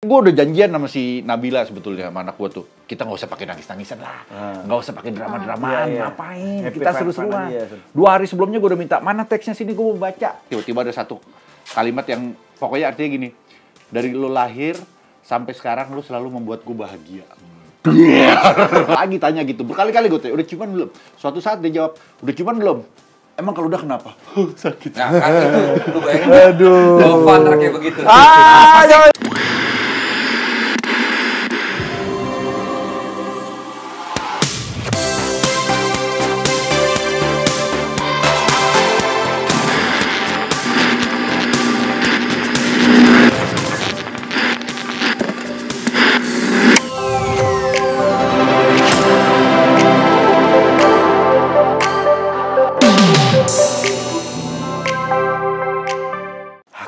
Gue udah janjian sama si Nabila sebetulnya, sama anak gue tuh. Kita nggak usah pakai nangis-nangisan lah. Nggak usah pakai drama-dramaan. Ngapain? Kita seru-seruan. 2 hari sebelumnya gue udah minta, mana teksnya sini gue mau baca. Tiba-tiba ada satu kalimat yang pokoknya artinya gini. Dari lu lahir sampai sekarang lu selalu membuat gue bahagia. Lagi tanya gitu. Berkali-kali gue tanya, udah ciuman belum? Suatu saat dia jawab, udah ciuman belum? Emang kalau udah kenapa? Sakit. Nah kan itu, lu bayangin. Aduh. Lovan kayak begitu.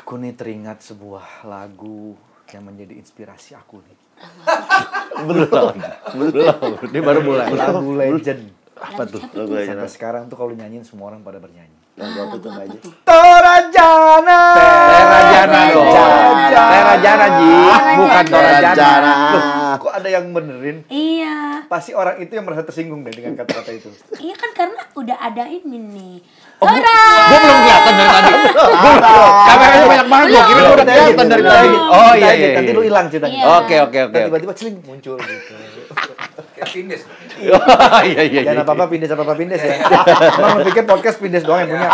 Aku nih teringat sebuah lagu yang menjadi inspirasi aku nih. Belum. Ini baru mulai. Lagu legend. Apa tuh? Sampai sekarang tuh kalau nyanyiin semua orang pada bernyanyi. Lagu apa tuh aja? Torajana. Terajana dong. Terajana Ji, bukan Torajana. Loh, kok ada yang benerin? Iya. Pasti orang itu yang merasa tersinggung deh dengan kata-kata itu. Iya kan karena udah ada ini nih. Gue belum kelihatan dari tadi. Kameranya banyak banget. Gue kira gue udah kelihatan dari tadi. Oh iya iya. Nanti lu hilang ceritanya. Iya. Oke. Tiba-tiba celing muncul gitu. Kayak Pindes. Iya. Jangan apa-apa pindes ya. Emang lu pikir podcast pindes doang yang punya?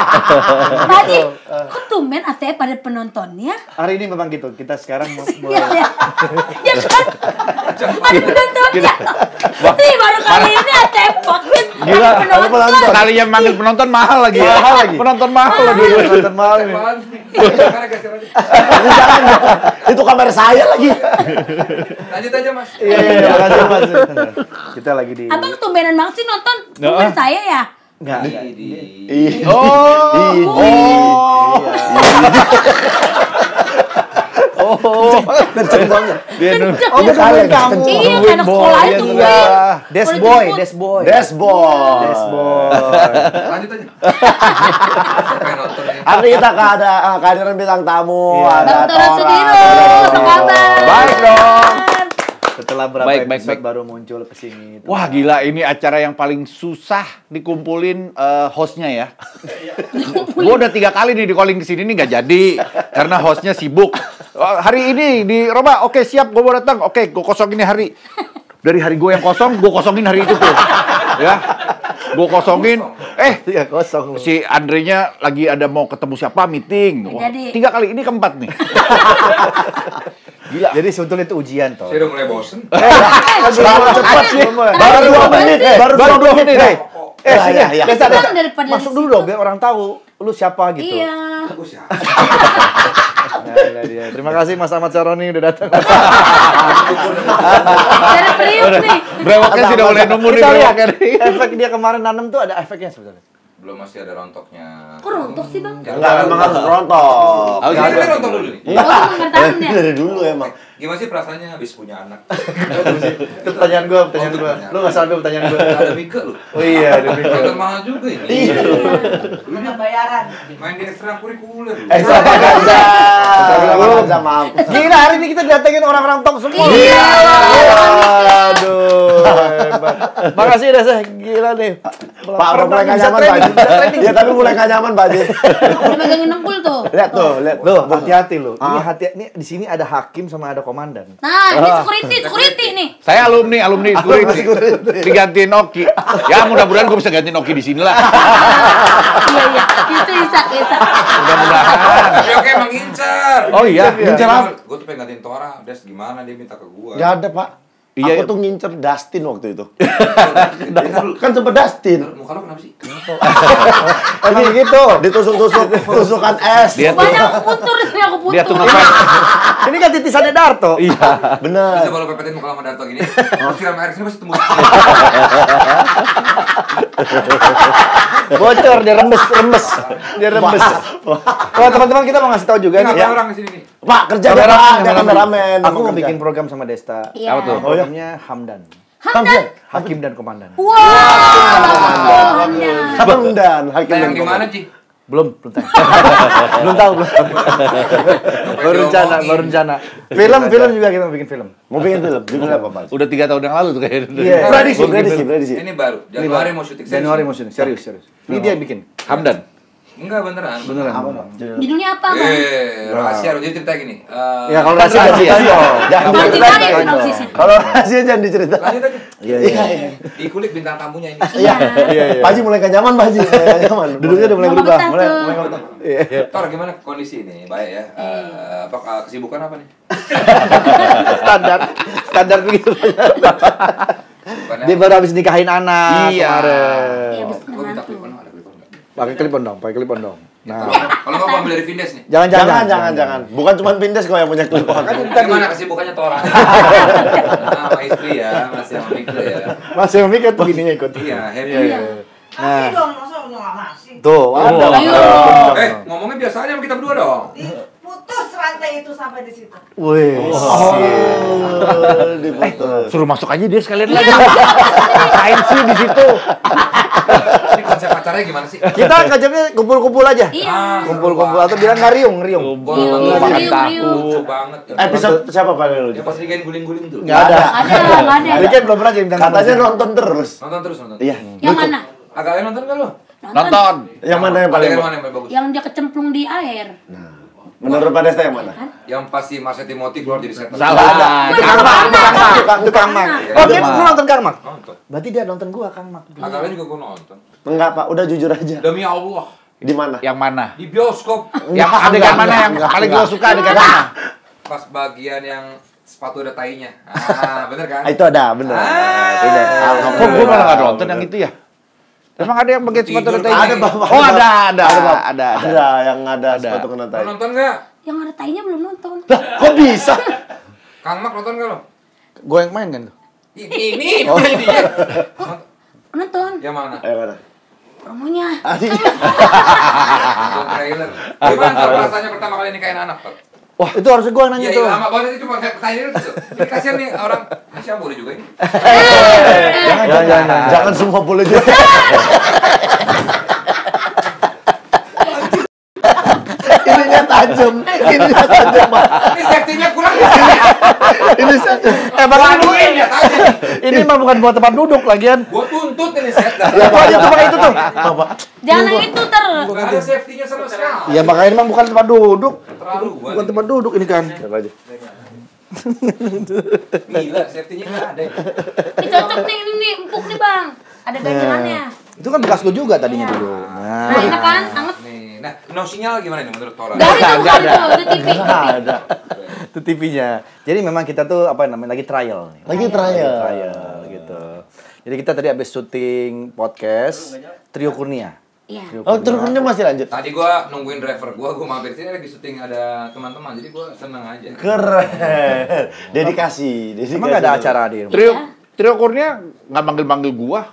Tadi kok tumben ATF pada penontonnya? Hari ini memang gitu. Kita sekarang mulai. Iya. Ya kan? Ada penontonnya. Nih baru kali ini ATF podcast Gila, ada penonton. sekali yang manggil penonton mahal lagi. Penonton mahal lagi. Nonton malam ini. Kamera geser aja. Jangan. Itu kamera saya lagi. Lanjut aja Mas. Iya, makasih Mas. Kita lagi di Abang tumbenan banget sih nonton. Bukan saya ya? enggak. Kenceng banget. Dia Oh, dia nungguin kamu. Iya, kayak anak sekolah itu gue. Desboy. Dashboard. Lanjut aja. Kayak nonton ini. Hari kita ada kehadiran bintang tamu, Iya. ada Bang Tora Sudiro, apa kabar? Baik dong. Setelah berapa Baik. episode baru muncul ke sini. Wah gila, ini acara yang paling susah dikumpulin hostnya ya. Gue udah 3 kali nih di calling ke sini nih nggak jadi karena hostnya sibuk. Hari ini di Roma, oke siap, gue mau datang. Oke, gue kosongin hari. Dari hari gue yang kosong, gue kosongin hari itu tuh. Ya, gue kosongin. Iya, kosong. Si Andrenya lagi ada mau ketemu siapa meeting. Wah, Jadi. 3 kali, ini keempat nih. Gila. Jadi sebetulnya itu ujian toh. Saya udah mulai bosen. Terlalu cepat sih. Baru 2 menit. Baru 2 menit. Iya. Desa. Kan daripada Masuk dulu dong biar orang tahu lu siapa gitu. Iya. Aku siapa? Nah, dia. Terima kasih Mas Ahmad Saroni udah datang. Dari Priuk nih. Brewoknya sudah mulai nemu nih Kita lihat brewoknya nih. efek dia kemarin nanam tuh ada efeknya sebetulnya. Belum, masih ada rontoknya. Kok rontok sih bang? Enggak, memang harus rontok. Harus Ini rontok dulu nih. Oh, itu bertahan ya? Dari dulu emang. Gimana sih perasaannya habis punya anak? Itu pertanyaan gua. Lu enggak sampai pertanyaan gua. Ada Mika lu. Oh iya, demi Harga mahal juga ini. Ada bayaran. Main di ekstrakurikuler. Sama Gaza, maaf. Gila, hari ini kita datengin orang-orang top semua. Iya. Aduh, hebat. Makasih dah, Seh. Gila nih. Pak, mulai gak nyaman, Pak. Iya, tapi mulai gak nyaman, Pak. Udah megangin nempul tuh. Lihat tuh, lihat. Loh, hati-hati lo. Ini di sini ada hakim sama ada komandan. Nah, ini security nih. Saya alumni security. Digantiin Oki. Ya mudah-mudahan gue bisa gantiin Oki di sini lah. Iya. Itu Isak. Mudah-mudahan. Oke, emang ngincar. Oh iya, ngincar apa? Gue tuh pengen gantiin Tora. Des gimana dia minta ke gue. Gak ada, Pak. Iya, Aku tuh ngincer Dustin waktu itu. Kan sempet Dustin. Muka lo kenapa sih? Emang gitu. Tusukan es. Dia tuh Banyak puntur di sini aku puntur. dia tuh ngefans. Ini kan titisannya Darto. Iya. Bener. Bisa kalau pepetin muka sama Darto gini. Kalau siram air sini pasti tembus. Bocor, dia rembes. Oh, teman-teman kita mau ngasih tahu juga Ini nih. ada orang di sini nih. Pak, kerja dia, Pak. Dia kameramen. Aku mau bikin program sama Desta. Iya. Apa tuh? Programnya Hamdan. Hamdan. Hakim dan komandan. Wow. Hamdan. Hamdan. Kita yang di mana, Ci? Belum tahu. Baru rencana. Film juga kita mau bikin film. Mau bikin film? Judul apa, Pak? Udah 3 tahun yang lalu tuh kayaknya. Iya. Prediksi. Ini baru. Januari mau syuting. Januari mau syuting. Serius. Ini dia bikin. Hamdan. Enggak beneran. Apa, Pak? Judulnya apa, Bang? Rahasia. Jadi cerita gini. Ya kalau rahasia dong. Jangan Mau diceritain. ceritain sinopsisnya. Kalau rahasia jangan diceritain. Lanjut aja. Iya. Dikulik bintang tamunya ini. Iya. Pak Haji mulai gak nyaman, Pak Haji. Mulai gak nyaman. Duduknya udah mulai Mau berubah. betah Mulai tuh. betah. Tor, gimana kondisi ini? Baik ya. Apa kesibukan apa nih? Standar begitu. Bukannya- Dia baru habis nikahin anak Iya. kemarin. Iya, habis Gua minta menantu. klip on, ada klip on nggak? Pakai klip on dong. Nah, Kalau nggak gua ambil dari Vindes nih. Jangan. Bukan cuma Pindes kok yang punya klip on. Gimana kesibukannya Tor? Sama istri ya, masih sama Mikro ya. masih memikir tuh gininya ikut. Iya, happy. Iya. Masih dong, masa nggak masih? Tuh, ada. Ayo. Ngomongnya biasa aja sama kita berdua dong. Putus rantai itu sampai di situ. Wih. Diputus. Suruh masuk aja dia sekalian lagi. Ngapain sih di situ? Ini konsep pacarnya gimana sih? Kita kajapnya kumpul-kumpul aja. Iya. Kumpul-kumpul atau bilang ngariung. Gua Riung, nonton makan riung, tahu. riung. lucu banget. Episode siapa Pak lu? Ya pas digain guling-guling tuh. Nggak ada. Nggak ada. Dia kan belum pernah jadi bintang tamu. Katanya nonton terus. Nonton terus. Iya. Yang mana? Agak lain nonton kan lu? Nonton. Yang mana yang paling Adegan mana yang paling bagus? Yang dia kecemplung di air. menurut Pak Desta yang mana? Yang pasti Marsha Timothy keluar jadi setan. Salah. Tukang Mak. Oh, dia lu nonton Kang Mak? Nonton. Berarti dia nonton gua Kang Mak. Agak lain juga gua nonton. Enggak Pak, udah jujur aja. Demi Allah. Di mana? Yang mana? Di bioskop. Yang adegan mana yang paling gue suka adegan mana? Pas bagian yang sepatu ada tainya. Ah, bener kan? Itu ada, bener. Bener. Kok gue malah nggak nonton yang itu ya? Emang ada yang bagian sepatu Tidur ada Ada Bapak. Oh ada Bapak. ada. Ada yang ada sepatu kena Lo tai. nonton nggak? Yang ada tainya belum nonton. Lah, kok bisa? Kang Mak nonton nggak lo? Gua yang main kan tuh. Ini dia. Nonton. Yang mana? Yang mana? Promonya. Nonton trailer. Gimana tuh rasanya pertama kali nikahin anak tuh? Wah, itu harusnya gua yang nanya Iya, tuh. iya, lama banget itu cuma kayak pertanyaan itu. Ini kasihan nih orang. Ini siapa boleh juga ini? Jangan semua boleh juga. Ininya tajam. Ininya tajam, Pak. Ini safety-nya kurang. Ini tajam. Waduin ya tadi. Ini mah bukan buat tempat duduk lagian. Gua tuntut ini set. Ya, itu aja tuh pakai itu tuh. Jangan yang itu ter. Gak ada safety-nya sama sekali. Ya makanya emang bukan tempat duduk. Terlalu gua. Bukan tempat duduk ini kan. Coba aja. Gila, safety-nya nggak ada. Ini cocok nih, ini empuk nih bang. Ada ganjalannya. Itu kan bekas gua juga tadinya dulu. Nah, Nah, enak kan? Anget. Nih, nah, no sinyal gimana nih menurut Tora? Dari tuh, bukan tuh, itu TV. Ada. itu TV-nya. Jadi memang kita tuh apa namanya lagi trial nih. Lagi trial. Trial gitu. Jadi kita tadi habis syuting podcast Trio Kurnia. Iya. Oh, turunnya masih lanjut. Tadi gua nungguin driver gua mampir sini lagi syuting ada teman-teman, jadi gua seneng aja. Keren. Dedikasi. Emang nggak ada acara di rumah? Trio Kurnia nggak manggil gua.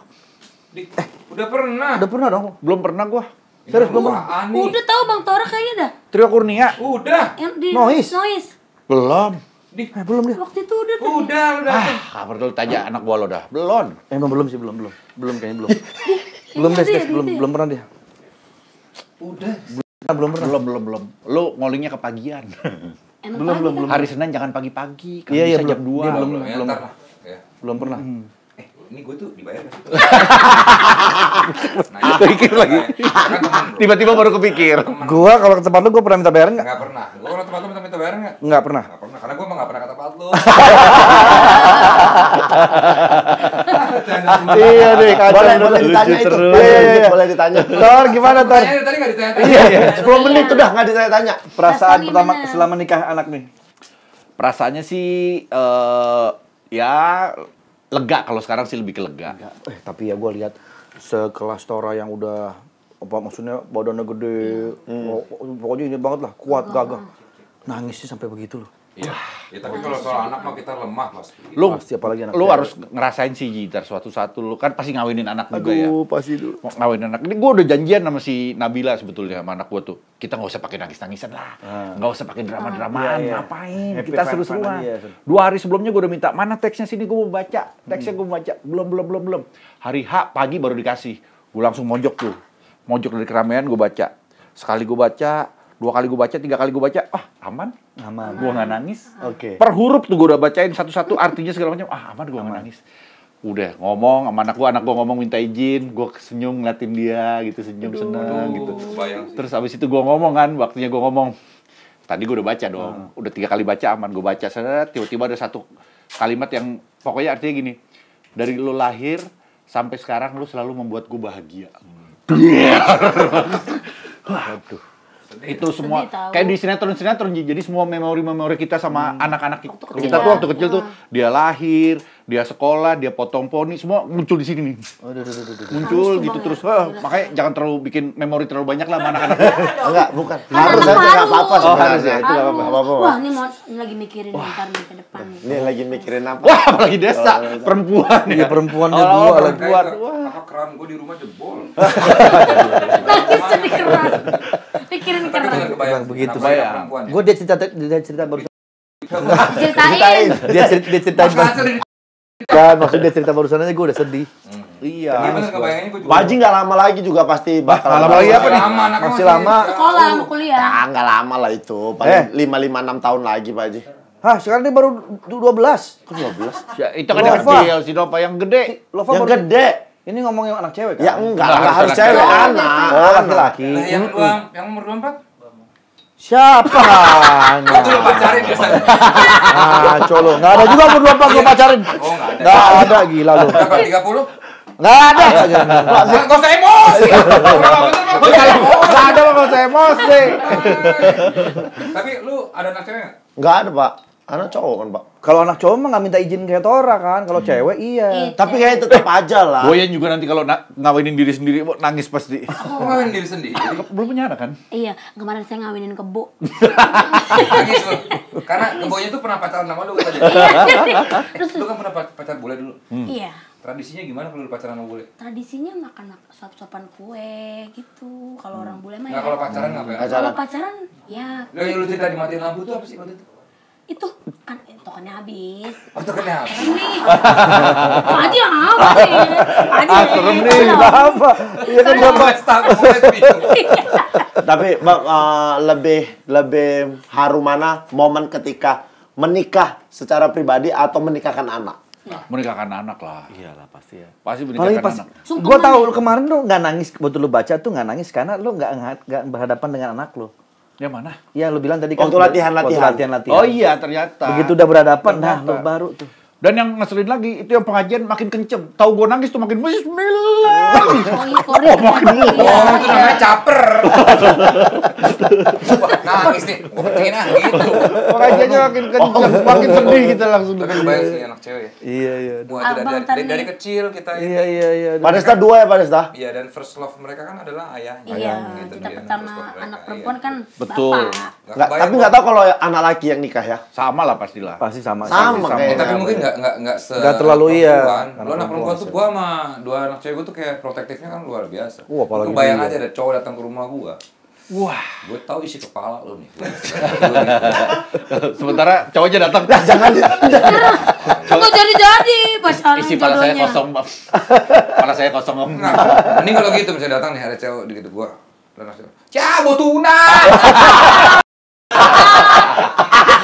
Udah pernah. Udah pernah dong. Belum pernah gua. Serius belum? Apaan nih? Udah tahu bang Tora kayaknya dah. Trio Kurnia Udah. Yang di Noise. Noise. belum. Belum dia. Waktu itu udah tuh. Udah, udah. Kabar dulu tanya anak gua lo dah. Belum. Emang belum sih, belum kayaknya belum. Belum deh, Steph, belum pernah dia. Udah. Belum pernah. Belum. Lu ngolingnya kepagian. Emang belum. Hari Senin jangan pagi-pagi. Kan Iya, bisa belum. jam 2. Dia belum. Ya, ntar lah. Ya. Belum pernah. Ini gue tuh dibayar gak sih? Pikir lagi. Kan temen bro. Tiba-tiba baru kepikir. Gua kalau ke tempat lu gua pernah minta bayaran enggak? Nggak pernah. Gue kalau tempat lu minta bayar nggak? Enggak pernah. Nggak pernah. Karena gue emang nggak pernah ke tempat lu. Iya deh, Boleh ditanya itu. Boleh ditanya. Tor, gimana Tor? Tadi nggak ditanya. Iya, 10 menit udah nggak ditanya-tanya. Perasaan Perasaan pertama gimana? selama nikah anak nih. Perasaannya sih ya lega, kalau sekarang sih lebih ke lega. Tapi ya gua lihat sekelas Tora yang udah apa maksudnya badannya gede, pokoknya ini banget lah, kuat, gagah. Nangisnya sampai begitu loh. Iya. Ya tapi kalau soal anak mah kita lemah pasti. Lu Pasti, apalagi anak lu cewek. harus ngerasain sih Jitar suatu lu kan pasti ngawinin anak juga ya. Pasti dulu. Mau ngawinin anak. Ini gue udah janjian sama si Nabila sebetulnya sama anak gue tuh. Kita nggak usah pakai nangis-nangisan lah. Nggak usah pakai drama-dramaan. Iya, iya. Ngapain? Happy Kita fun-fun seru-seruan. aja. 2 hari sebelumnya gue udah minta, mana teksnya sini gue mau baca. Teksnya gue mau baca. Belum. Hari H pagi baru dikasih. Gue langsung mojok tuh. Mojok dari keramaian gue baca. Sekali gue baca, 2 kali gue baca, 3 kali gue baca, aman. Aman. Gue nggak nangis. Oke. Per huruf tuh gue udah bacain satu-satu artinya segala macam. Aman, gue nggak nangis. Udah ngomong sama anak gue ngomong minta izin, gue senyum ngeliatin dia gitu, senyum seneng gitu. Terus abis itu gue ngomong kan, waktunya gue ngomong. Tadi gue udah baca dong, udah 3 kali baca aman, gue baca seret, tiba-tiba ada satu kalimat yang pokoknya artinya gini, dari lu lahir sampai sekarang lu selalu membuat gue bahagia. Waduh. Itu semua kayak di sinetron-sinetron, jadi semua memori-memori kita sama anak-anak kita tuh waktu kecil tuh, dia lahir, dia sekolah, dia potong poni, semua muncul di sini nih. Muncul gitu terus. Makanya jangan terlalu bikin memori terlalu banyak lah sama anak-anak. Enggak, bukan. Harus aja enggak apa-apa sebenarnya. Itu enggak apa-apa. Wah, ini lagi mikirin ntar nih ke depan nih. Ini lagi mikirin apa? Wah, apalagi desa, perempuan ya. Iya, perempuan dia Oh, dua lagi. perempuan. Apa keran gue di rumah jebol. Nangis sedih keras. Pikirin Tapi gue keras. nggak kebayang Begitu, kenapa bayang. perempuan ya. Gue dia cerita baru Ceritain. dia ceritain kan, maksud dia cerita barusan aja gue udah sedih. Iya. Iya bener kebayangannya gue juga. Pak Haji nggak lama lagi juga pasti bakal. Nggak lama lagi apa nih? Lama, anaknya Masih lama. Sekolah sama kuliah. Ya, nggak lama lah itu. Paling 5, 6 tahun lagi, Pak Haji. Hah, sekarang dia baru 12. Kok 12? Ya, itu kan yang Lova. kecil, si Nova yang gede. Lova Yang baru gede. Ini ngomong yang anak cewek kan? Ya enggak Nggak harus harus cewek, anak. anak. Oh, laki-laki. Nah, yang umur 24? Siapa? Itu lo pacarin biasanya. Ah, colo. Enggak ada juga umur 24 gue pacarin. Oh, nggak ada. Enggak ada, gila lu. Berapa? 30? Enggak ada. Gak usah emosi. Nggak ada kalau saya emosi. Tapi lu ada anak cewek nggak? Enggak ada, Pak. Anak cowok kan, Pak. Kalau anak cowok mah nggak minta izin kayak Tora kan. Kalau cewek iya. Tapi kayaknya tetap aja lah. Boyan juga nanti kalau ngawinin diri sendiri nangis pasti. Aku ngawin diri sendiri. Belum punya anak kan? Iya, kemarin saya ngawinin kebo. Nangis lu. Karena kebonya tuh pernah pacaran sama lu tadi. Terus Lu kan pernah pacar bule dulu. iya. Tradisinya gimana kalau lu pacaran sama bule? Tradisinya makan sop-sopan kue gitu. Kalau orang bule mah Nah, ya. kalau pacaran ngapain? Kalau pacaran ya Lu cerita dimatiin lampu tuh apa sih waktu itu? itu kan tokennya habis. Oh, itu kenapa? Aji apa sih? Aji. serem nih, Apa? Iya kan gua Tapi Bang, lebih haru mana momen ketika menikah secara pribadi atau menikahkan anak? Menikahkan anak lah. Iyalah pasti ya. Pasti Paling menikahkan pas anak. Sungkeman gue tahu ya? lu kemarin lu nggak nangis waktu lu baca tuh nggak nangis karena lu nggak berhadapan dengan anak lu. Yang mana? Iya lu bilang tadi kan Waktu latihan-latihan. waktu latihan. Oh iya, ternyata. Begitu udah berhadapan, nah lu baru tuh. Dan yang ngeselin lagi, itu yang pengajian makin kenceng. Tahu gue nangis tuh makin bismillah. Oh iya, Korea. Oh, itu namanya caper. Wah, nangis nih. Gua pentingin gitu. Pengajiannya makin kenceng, makin sedih kita langsung. Tapi kebayang sih anak cewek ya. Iya iya. Wah, itu Abang dari kecil kita ini. Iya. Pak Desta 2 ya, Pak Desta? Iya, dan first love mereka kan adalah ayahnya. Iya, Gitu, kita dia pertama first love mereka, anak iya. perempuan kan Betul. bapak. Tapi nggak tahu kalau anak laki yang nikah ya. Sama lah pastilah. Pasti sama. Sama Ya, kayaknya. tapi mungkin nggak Nggak terlalu iya. Lu anak perempuan tuh gua sama 2 anak cewek gua tuh kayak protektifnya kan luar biasa. Wah, apalagi Lu bayang dia. aja ada cowok datang ke rumah gua. Wah. Gue tahu isi kepala lu nih. Sementara cowoknya datang. Jangan Kok jadi pacaran Isi pala saya jodohnya. kosong, Bang. Pala saya kosong, Om. Nah, ini kalau gitu misalnya datang nih ada cewek di gitu gua. Dan langsung, "Cabut tuna."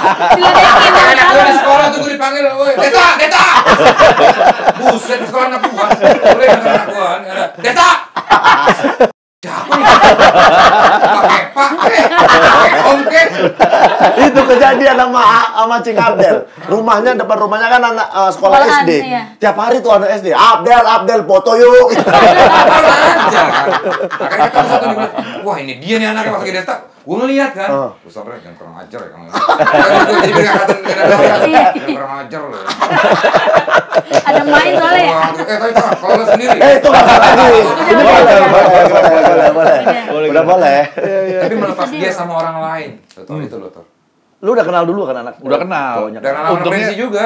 Diledekin Anak gua di ya. sekolah tuh gua dipanggil, "Woi, Deta, Deta." Buset di sekolah anak gua. Boleh anak gua. Deta. Siapa nih? Pak, Om ke. itu kejadian sama Cing Abdel. Depan rumahnya kan anak sekolah Sekolahan, SD. iya. Tiap hari tuh anak SD. Abdel foto yuk. Aja. Makanya kita satu nih, wah ini dia nih anaknya pas lagi Desta. Gue ngeliat kan. Terus sabar jangan kurang ajar ya kamu. Jadi berangkatan kurang ajar loh. Ada main soalnya ya. Tapi kalau lu sendiri. Itu nggak lagi. Ini boleh. Udah boleh. Tapi melepas dia sama orang lain. Tuh itu lo tuh. Lu udah kenal dulu kan anak? Udah kenal. Cowoknya. Dan anak-anak Untungnya- prediksi juga.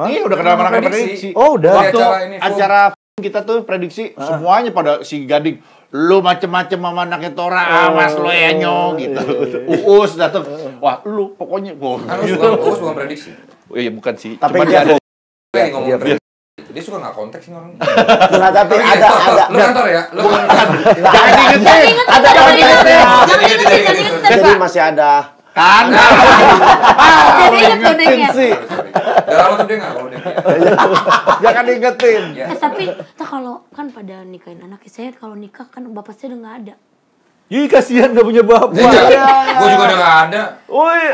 Iya, udah kenal anak Prediksi. prediksi. Oh, udah. Waktu Acara ini, Fung. acara kita tuh prediksi semuanya pada si Gading. Lu macem-macem sama anaknya Tora, awas lo ya nyong gitu. Uus dateng. Wah, lu pokoknya Kan lu bukan prediksi. Oh, iya bukan sih. Tapi Cuma dia ada Dia ngomong prediksi. Dia suka nggak konteks sih orang. Nah, tapi ada. Lu kantor ya? Lu kantor. Jangan diingetin. Ada konteksnya. Jadi masih ada. Kan? Jadi inget kodenya. Udah lama tuh dia nggak kalau dia. Jangan diingetin. Tapi kalau kan pada nikahin anak saya, kalau nikah kan bapak saya udah nggak ada. Ih, kasihan gak punya bapak. Gue juga udah nggak ada.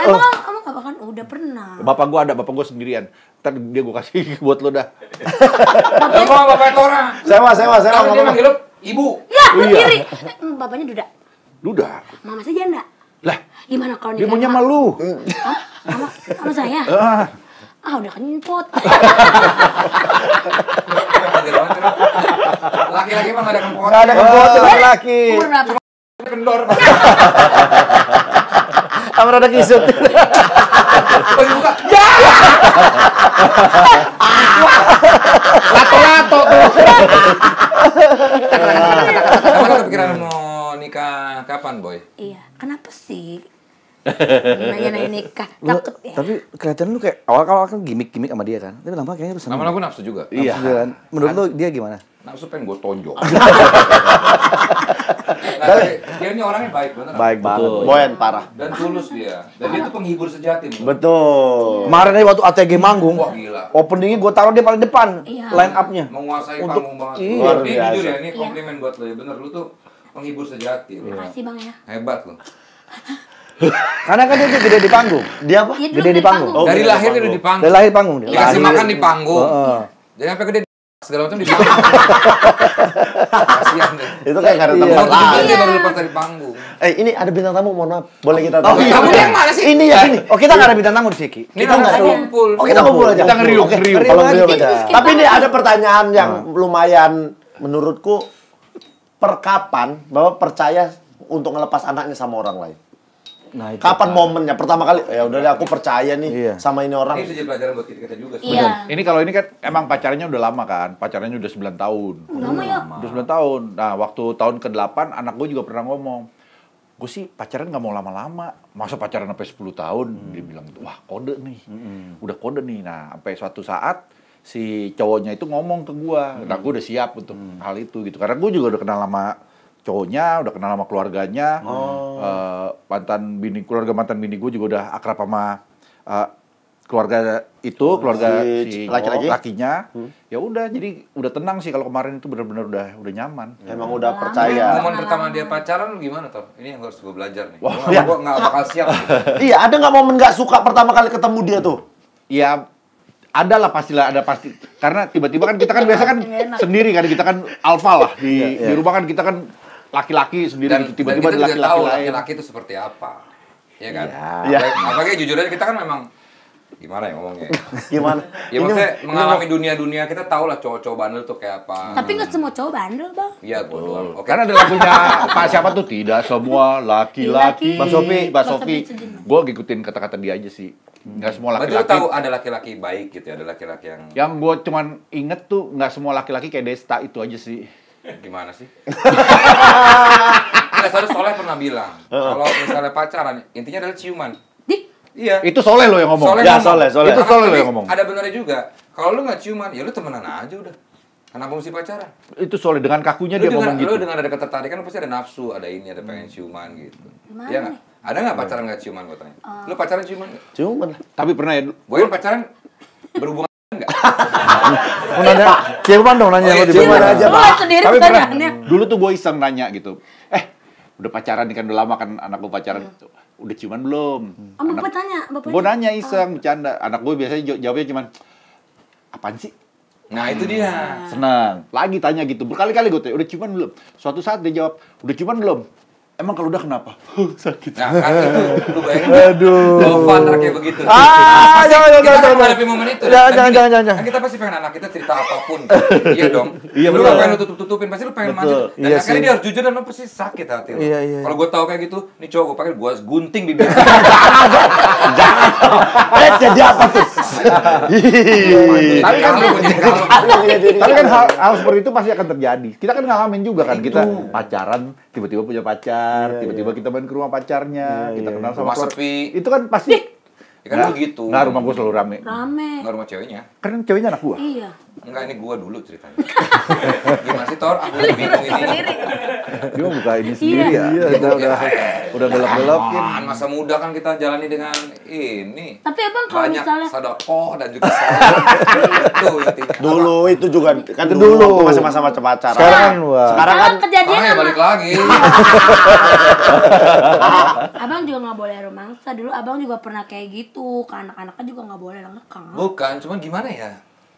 Emang bapak kan udah pernah. Bapak gua ada, bapak gua sendirian. Ntar dia gua kasih buat lo dah. Lu kok bapaknya Tora? Sewa. Kalau dia manggil lu ibu. Ya, berdiri. Bapaknya duda. Duda. Mama saya janda. Lah, Gimana kalau dia nikahin maunya sama lu. sama saya? Udah kenyempot. Laki-laki emang nggak ada kempot. Nggak ada kempot tuh laki. Umur berapa? Kendor. Sama rada kisut. Pas buka. Lato-lato tuh. Kamu kan kepikiran mau nikah kapan, Boy? Iya, kenapa sih? Nanya-nanya nikah, takut ya. Tapi kelihatan lu kayak awal-awal kan gimmick sama dia kan. Tapi lama kayaknya lu seneng. Lama-lama gue nafsu juga. Iya. Nafsu kan. Menurut lu dia gimana? Nafsu pengen gue tonjok. Dia ini orangnya baik bener. Baik banget. Boyan parah. Dan tulus dia. Dan dia tuh penghibur sejati. Betul. Kemarin aja waktu ATG manggung, Wah gila. openingnya gue taruh dia paling depan, Iya. line up-nya. Menguasai Untuk- panggung banget. iya. Luar Luar biasa. Jujur ya, biasa. ini komplimen buat lo ya. Bener, lu tuh penghibur sejati. Lu. Makasih Bang ya. Hebat lo. Karena kan dia gede di panggung. Dia apa? Iya, dulu Gede di panggung. Oh, Dari gede lahir dia panggung. udah di panggung. Dari lahir panggung dia. Dikasih Lahir. makan di panggung. Heeh. Jadi sampai gede segala macam di panggung. Kasihan deh. Itu kayak nggak ada Iya. tempat Umur 17 lain. dia baru lepas dari panggung. Ini ada bintang tamu, mohon maaf. Boleh kita Oh, tahu? iya. Kamu yang mana sih? Ini ya sini. Oh, kita nggak ada bintang tamu di sini. Ini Kita nggak harus ada. kumpul. Oh, kita ngumpul aja. Kita ngeriuk, Oke, ngeriuk. Kalau Ngeriuk ngeriuk aja. aja. Tapi ini ada pertanyaan yang lumayan menurutku perkapan bahwa percaya untuk ngelepas anaknya sama orang lain. Nah, itu. Kapan momennya? Pertama kali, ya udah deh aku percaya nih Iya. sama ini orang. Ini bisa jadi pelajaran buat kita juga. Iya. Ini kalau ini kan emang pacarnya udah lama kan. Pacarnya udah 9 tahun. Lama ya. Udah 9 tahun. Nah, waktu tahun ke-8 anak gue juga pernah ngomong, gue sih pacaran nggak mau lama-lama. Masa pacaran sampai 10 tahun? Dia bilang, wah kode nih. Udah kode nih. Nah, sampai suatu saat si cowoknya itu ngomong ke gue. Nah, gue udah siap untuk hal itu gitu. Karena gue juga udah kenal sama cowoknya, udah kenal sama keluarganya. Keluarga mantan bini gue juga udah akrab sama keluarga itu, keluarga si laki-laki? lakinya. Ya udah, jadi udah tenang sih kalau kemarin itu benar-benar udah nyaman. Emang udah percaya. Momen pertama dia pacaran lu gimana tuh? Ini yang harus gue belajar nih. Wah, Gue nggak bakal siap. Iya, ada nggak momen nggak suka pertama kali ketemu dia tuh? Ya ada lah pastilah, ada pasti. Karena tiba-tiba kan kita kan biasa kan sendiri kan, kita kan alfa lah di rumah kan kita kan laki-laki sendiri Dan gitu. Tiba-tiba kita ada juga laki-laki tahu lain. laki-laki itu seperti apa. Iya kan? Iya. Apalagi jujur aja kita kan memang gimana ya ngomongnya? Gimana? Ya maksudnya mengalami dunia-dunia kita tahu lah cowok-cowok bandel tuh kayak apa. Tapi nggak semua cowok bandel Bang. Iya, gue doang. Oke. Karena ada lagunya Pak siapa tuh, tidak semua laki-laki. Bang Mbak Bang Sofi. Sofi sedih. Gue ngikutin kata-kata dia aja sih. Nggak semua Berarti lu laki-laki. tahu ada laki-laki baik gitu ya, ada laki-laki yang Yang gue cuman inget tuh nggak semua laki-laki kayak Desta, itu aja sih. gimana sih? Nggak, Soleh pernah bilang kalau misalnya pacaran intinya adalah ciuman. Di Iya. Itu Soleh lo yang ngomong. Ya, ngomong. Soleh. Itu Soleh lo Tapi yang ngomong. Ada benarnya juga. Kalau lu nggak ciuman, ya lu temenan aja udah. Kenapa mesti pacaran? Itu Soleh dengan kakunya Lu dia ngomong gitu. lu dengan ada ketertarikan lu pasti ada nafsu, ada ini, ada pengen ciuman gitu. Gimana Iya nggak? nih? Ada nggak pacaran nggak ciuman gue tanya? Lu pacaran ciuman nggak? Cuman. Tapi pernah ya, Boy pacaran berhubungan nggak? Mau nanya, ciuman dong nanya Oh, iya, lo di ciuman mana. aja, Lu Bang. sendiri tapi pernah. pertanyaannya. Dulu tuh gue iseng nanya gitu. Udah pacaran nih kan udah lama kan anak gue pacaran. Udah ciuman belum? Oh, Bapak tanya, Bapak. Gue nanya iseng, bercanda. Anak gue biasanya jawabnya cuman, apaan sih? Nah itu dia. Senang. Lagi tanya gitu. Berkali-kali gue tanya, udah ciuman belum? Suatu saat dia jawab, udah ciuman belum? Emang kalau udah kenapa? Sakit. Nah kan itu lu bayangin. Aduh. Love kayak begitu. Ah, Pasti jangan, kita jangan, akan jangan. menghadapi momen itu. Jangan, Dan gini, jangan. Kan kita pasti pengen anak kita cerita apapun. Iya dong. Iya, Lu betul. gak pengen lu tutup-tutupin, pasti lu pengen Betul. manjat. Dan Iya akhirnya sih. dia harus jujur dan lu pasti sakit hati lu. Iya, iya. Kalau gue tahu kayak gitu, nih cowok gue pakai gue gunting bibir. Jadi apa tuh? Tapi kan, Kalau jadi kalau tapi kan hal seperti itu pasti akan terjadi. Kita kan ngalamin juga kan. Kita pacaran, tiba-tiba punya pacar, tiba-tiba kita main ke rumah pacarnya, kita kenal sama Rumah keluarga. sepi. Itu kan pasti Ya kan begitu. Nggak, rumah gua selalu rame. Rame. Nggak rumah ceweknya. Kan ceweknya anak gua. Iya. Enggak, ini gua dulu ceritanya. Gimana sih, Tor? Aku bingung ini. Dia buka ini sendiri ya. Iya, udah gelap-gelapin. Aman, masa muda kan kita jalani dengan ini. Tapi abang kalau Banyak misalnya sedekah dan juga itu intinya. Dulu itu juga kan dulu waktu masa-masa pacaran. Sekarang kan wah. Sekarang kan kejadian Makanya balik lagi. abang juga nggak boleh romansa. Dulu abang juga pernah kayak gitu. Ke anak-anaknya juga nggak boleh ngekang. Bukan, cuman gimana ya?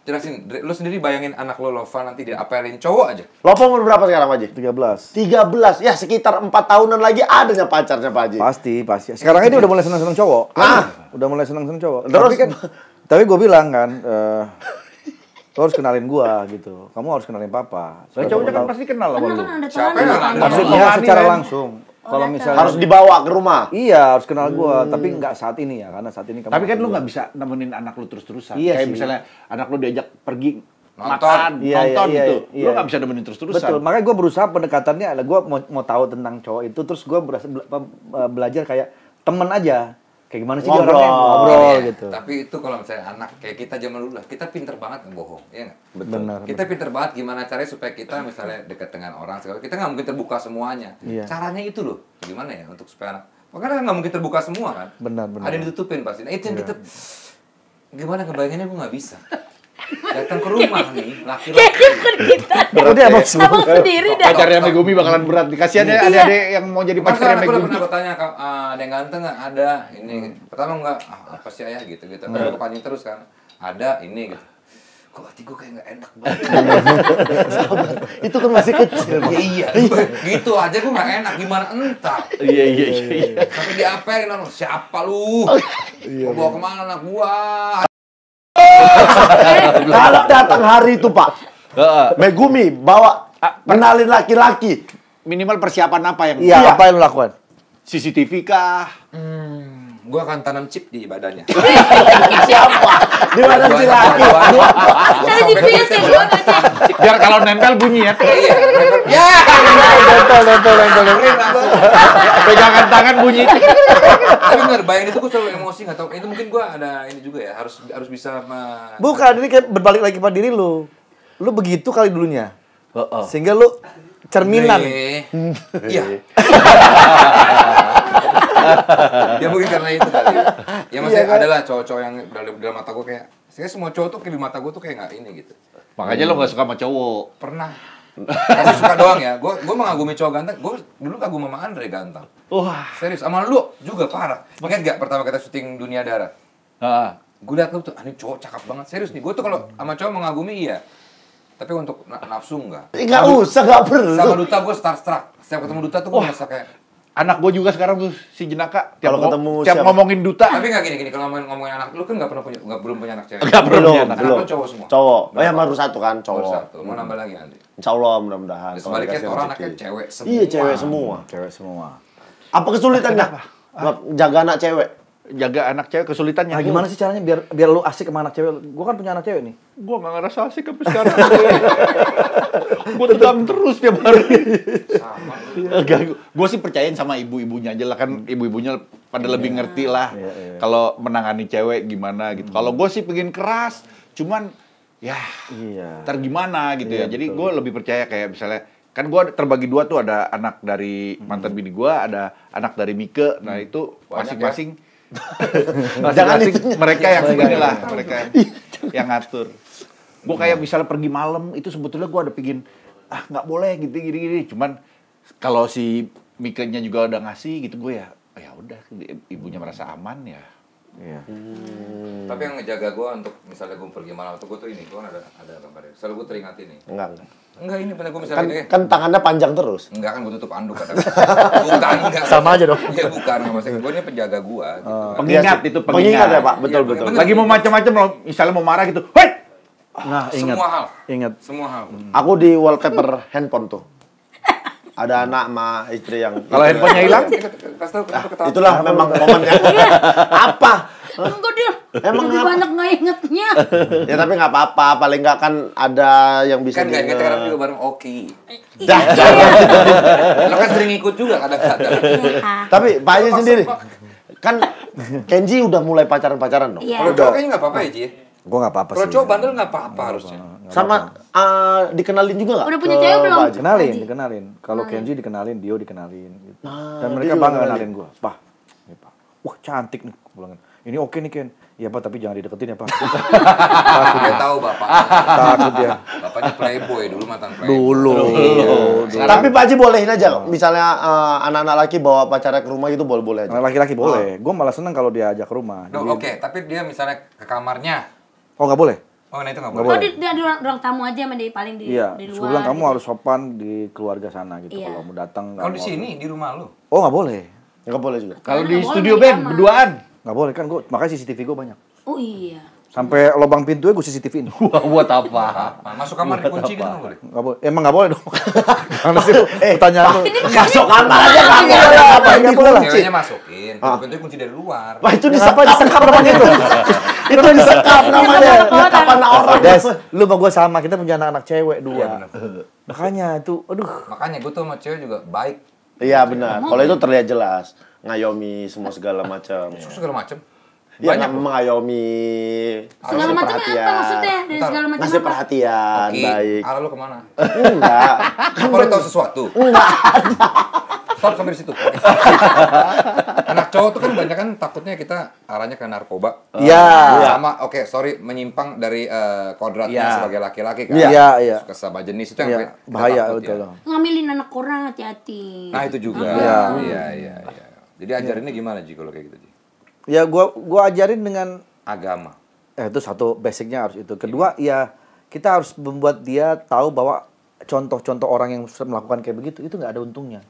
Jelasin, lu sendiri bayangin anak lo Lova nanti diapelin cowok aja. Lopo umur berapa sekarang, Pak Haji? 13. 13. Ya sekitar 4 tahunan lagi adanya pacarnya, Pak Haji. Pasti. Sekarang ini udah mulai seneng-seneng cowok. Udah mulai seneng-seneng cowok. Terus? Tapi gue bilang kan, lo harus kenalin gua gitu. Kamu harus kenalin papa. Soalnya cowoknya kan pasti kenal sama Karena lu. kan ada Siapa tangan yang di nggak tangan. Maksudnya Rohani secara kan? langsung. Kalau misalnya Harus dibawa ke rumah. Iya, harus kenal gua, tapi nggak saat ini ya, karena saat ini kamu Tapi kan masih lu dua. nggak bisa nemenin anak lu terus-terusan. Iya Kayak sih. misalnya anak lu diajak pergi Nonton. makan, Iya, nonton iya, gitu. iya. Lu nggak bisa nemenin terus-terusan. Betul, makanya gue berusaha pendekatannya adalah gue mau tahu tentang cowok itu, terus gue belajar kayak temen aja. Kayak gimana sih dia Ngobrol. orangnya, ngobrol Iya, gitu. Tapi itu kalau misalnya anak kayak kita zaman dulu lah, kita pinter banget ngebohong, ya nggak? Benar. Kita pinter banget gimana caranya supaya kita misalnya dekat dengan orang segala, kita nggak mungkin terbuka semuanya. Iya. Caranya itu loh, gimana ya untuk supaya anak, makanya nggak mungkin terbuka semua kan? Benar. Ada yang ditutupin pasti. Nah itu yang kita, gimana ngebayanginnya gue nggak bisa. Datang ke rumah nih, laki-laki. Kayaknya bukan kita. Berarti abang Abang sendiri dah. Pacarnya Megumi bakalan berat. Kasihan ya adik-adik yang mau jadi Masa pacarnya aku udah Megumi. pernah bertanya, ada yang ganteng nggak? Ada, ini. Pertama enggak, apa sih ayah gitu. Terus aku kepancing terus kan, ada, ini gitu. Kok hati gue kayak nggak enak banget. Itu kan masih kecil. Ya iya, gitu aja gue nggak enak. Gimana entar? Iya. Sampai diapelin orang, siapa lu? Mau bawa kemana anak gua? Kalau datang hari itu, Pak, Heeh. Megumi bawa kenalin laki-laki. Minimal persiapan apa yang Iya, apa yang lu lakukan? CCTV kah? Gua akan tanam chip di badannya. Siapa? Di mana si laki? Dari GPS ya gua baca. Biar kalau nempel bunyi ya. Iya. Ya. Nempel. Pegangan tangan bunyi. Tapi bener, bayangin itu gua selalu emosi nggak tahu. Itu mungkin gua ada ini juga ya, harus bisa Bukan, ini kan berbalik lagi pada diri lu. Lu begitu kali dulunya. Sehingga lu cerminan. Iya. Ya mungkin karena itu kali. Ya maksudnya adalah cowok-cowok yang dalam mata gue kayak, saya semua cowok tuh kayak di mata gue tuh kayak nggak ini gitu. Makanya lo nggak suka sama cowok. Pernah. Tapi suka doang ya. Gue mengagumi cowok ganteng. Gue dulu kagum sama Andre ganteng. Wah. Serius. Sama lu juga parah. Ingat gak pertama kita syuting Dunia Darat? Heeh. Gue liat lu tuh, ini cowok cakep banget. Serius nih. Gue tuh kalau sama cowok mengagumi iya. Tapi untuk nafsu enggak. Enggak usah, enggak perlu. Sama Duta gue starstruck. Setiap ketemu Duta tuh gue merasa kayak. Anak gue juga sekarang tuh si Jenaka. Kalau ketemu tiap siapa? ngomongin duta. Tapi nggak gini kalau ngomongin anak lu kan belum punya anak cewek. Belum, Anak belum. lu cowok semua. Cowok. Oh ya baru satu kan, Baru cowok. satu. Mau nambah lagi nanti. Insya Allah mudah-mudahan. Sebaliknya Kalau orang dikasih anaknya rezeki. cewek semua. Iya, cewek semua. Cewek semua. Apa kesulitannya? Jaga anak cewek. Jaga anak cewek kesulitannya. Nah, gimana sih caranya biar lu asik sama anak cewek? Gua kan punya anak cewek nih. Gue gak ngerasa asik sampai sekarang. Gue tegang terus tiap hari. Gue sih percayain sama ibu-ibunya aja lah. Kan ibu-ibunya pada lebih ngerti lah. Kalau menangani cewek gimana gitu. Kalau gue sih pengen keras. Cuman ya ntar gimana gitu ya. Jadi gue lebih percaya kayak misalnya. Kan gue terbagi dua tuh. Ada anak dari mantan bini gue. Ada anak dari Mike. Nah itu masing-masing. Masing-masing mereka yang inilah. Mereka yang ngatur. Gue kayak misalnya pergi malam itu sebetulnya gue ada pingin nggak boleh gitu gini. Cuman kalau si Mika-nya juga udah ngasih gitu gue ya udah ibunya merasa aman ya. Iya. Tapi yang ngejaga gue untuk misalnya gue pergi malam atau gue tuh ini gue kan ada gambarnya. Selalu gue teringat ini. Enggak ini pernah gue misalnya Kan tangannya panjang terus. Enggak kan gue tutup anduk kadang. Bukan enggak. Sama aja dong. Iya bukan maksudnya gue ini penjaga gue gitu. Pengingat itu Pengingat ya, Pak. Betul, Iya, betul. bener. Lagi mau macam-macam misalnya mau marah gitu. Hei! Nah, ingat. Semua hal. Ingat. Semua hal. Aku di wallpaper handphone tuh. Ada anak sama istri yang Kalau handphonenya hilang? Kasih tahu kenapa ketawa. itulah memang momennya. Apa? Enggak dia. Emang Lebih apa? banyak nggak ingetnya. Ya tapi nggak apa-apa, paling nggak kan ada yang bisa Kan nggak inget diingat. karena juga bareng Oki. Dah, Lo kan sering ikut juga kadang-kadang. Iya. Tapi Pak Haji sendiri, Kan Kenji udah mulai pacaran-pacaran dong. Iya. Kalau cowok kayaknya nggak apa-apa ya, Ji. Gue nggak apa-apa sih. Kalau cowok bandel nggak apa-apa harusnya. Sama dikenalin juga nggak? Udah punya cewek belum? Pak Haji? Dikenalin. Kalau Kenji dikenalin, Dio dikenalin. Gitu. Dan dia mereka juga bangga kenalin. kenalin gue. Pak, ini Pak. Wah cantik nih. Gua bilang, ini oke nih Ken. Iya Pak, tapi jangan dideketin ya Pak. Dia tahu bapak. Takut ya. Bapaknya playboy dulu, mantan playboy. Dulu. Tapi Pak Haji bolehin aja. Misalnya anak-anak laki bawa pacarnya ke rumah gitu boleh-boleh aja. Nah, laki-laki boleh. Gue malah seneng kalau dia ajak ke rumah. No, Jadi- Oke, tapi dia misalnya ke kamarnya. Oh nggak boleh? Oh, nah itu nggak Nggak boleh. Oh, di ruang tamu aja sama di paling di Iya. di Terus luar. gue bilang kamu gitu. harus sopan di keluarga sana gitu. Iya. Kalau mau datang. Kalau di nggak mau- sini, di rumah lu. Oh nggak boleh. Nggak boleh juga. Kalau Karena di nggak studio boleh di band kamar. berduaan. Nggak boleh kan gue. Makanya CCTV gue banyak. Oh iya. Sampai lubang pintunya gue CCTV-in. Wah, buat apa? Masuk kamar dikunci gitu nggak boleh. Nggak boleh. Emang nggak boleh dong. Karena sih pertanyaan lu. Masuk kamar aja nggak boleh. Ngapain Nggak boleh lah. dikunci? Ceweknya masukin, tapi pintunya kunci dari luar. Wah itu Kenapa disekap. disekap namanya itu? Itu disekap namanya. Nyekap anak orang. Des, lu sama gue sama. Kita punya anak-anak cewek Iya, dua. benar. Makanya itu, aduh. Makanya gue tuh sama cewek juga baik. Iya benar. Kalau itu terlihat jelas. Ngayomi semua segala macam. Segala macam. Dia Banyak nggak mengayomi. Segala ngasih macam apa maksudnya? Dari Bentar. segala macam Ngasih apa? perhatian, Oke, baik. arah lu kemana? Enggak. Apa lu tahu sesuatu? Stop sampai di situ. Oke. Anak cowok tuh kan banyak kan takutnya kita arahnya ke narkoba. Iya. Sama, oke, sorry, menyimpang dari kodratnya Iya. sebagai laki-laki kan. Iya, iya. Suka sama jenis itu yang Iya, kita bahaya takut betul. ya. Ngambilin anak orang hati-hati. Nah, itu juga. Iya. Iya. Jadi ajarinnya gimana, Ji, kalau kayak gitu, Ji? Ya gua ajarin dengan Agama. itu satu basicnya harus itu. Kedua ya kita harus membuat dia tahu bahwa contoh-contoh orang yang melakukan kayak begitu itu nggak ada untungnya.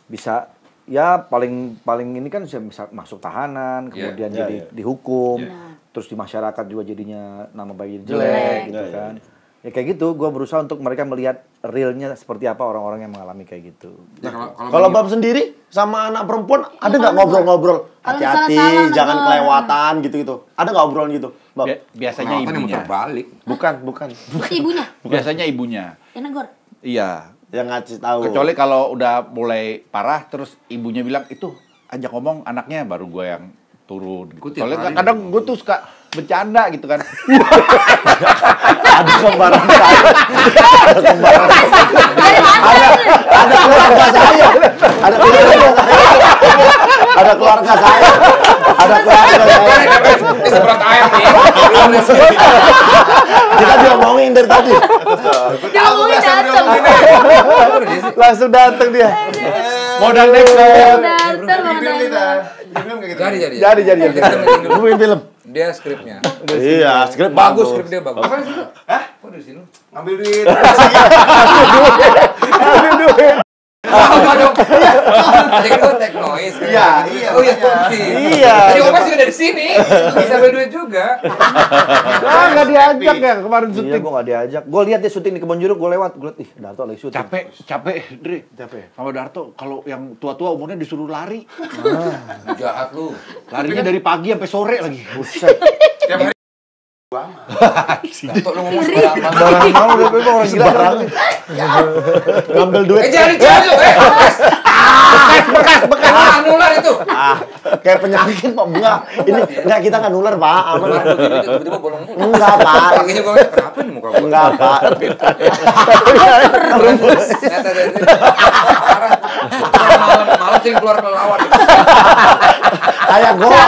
Bisa ya paling ini kan bisa masuk tahanan, kemudian Iya, jadi dihukum, terus di masyarakat juga jadinya nama baik jelek Jelek. gitu kan. Ya kayak gitu, gue berusaha untuk mereka melihat realnya seperti apa orang-orang yang mengalami kayak gitu. Ya, Kalau Bab sendiri sama anak perempuan ada nggak ngobrol-ngobrol? Kalau Hati-hati, salah-salah jangan negor. kelewatan gitu-gitu. Ada nggak obrolan gitu, Bab? Biasanya Kenapa nih ibunya. muter balik? Bukan. Berarti ibunya. Biasanya ibunya. Ya negor. Iya. Yang ngasih tahu. Kecuali kalau udah mulai parah, terus ibunya bilang, itu ajak ngomong anaknya, baru gue yang turun. Gua tiap Soalnya hari kadang ngomong. gue tuh suka bercanda gitu kan. Ada kembaran saya. Ada kembaran. Ada keluarga saya. Ada keluarga saya. Ada keluarga saya. Ada keluarga saya. Ini seberat air nih. Kita diomongin dari tadi. Dia ngomongin dateng. Langsung datang dia. Modal next level. Dateng mau dateng. Jadi. Gue bikin film. Dia skripnya. Iya, skrip Bagus, skrip dia bagus. Apa sih? Hah? Kok di sini? Ambil duit. Sama dong. Jadi gue take noise. kan. Iya, iya, Oh iya, makanya. penting. Iya. Jadi Opa juga dari sini. Bisa ambil duit juga. Nggak diajak ya kemarin syuting. Iya, gue nggak diajak. Gue lihat dia syuting di Kebon Jeruk, gue lewat. Gue lihat, ih Darto lagi syuting. Capek, Dri. Capek. Sama Darto, kalau yang tua-tua umurnya disuruh lari. Jahat lu. Larinya dari pagi sampai sore lagi. Buset. Untuk lu ngomong sembarangan. Barang mau udah gue orang gila. Ngambil duit. Jangan lu. Bekas nular itu. Kayak penyakit, Pak. Enggak, kita nggak nular, Pak. Aman. Nular begini tiba-tiba bolong mulut. Enggak, Pak. Paginya gue ngeliat, kenapa nih muka gue? Enggak, Pak. Malah sering keluar kelelawar. Kayak gua.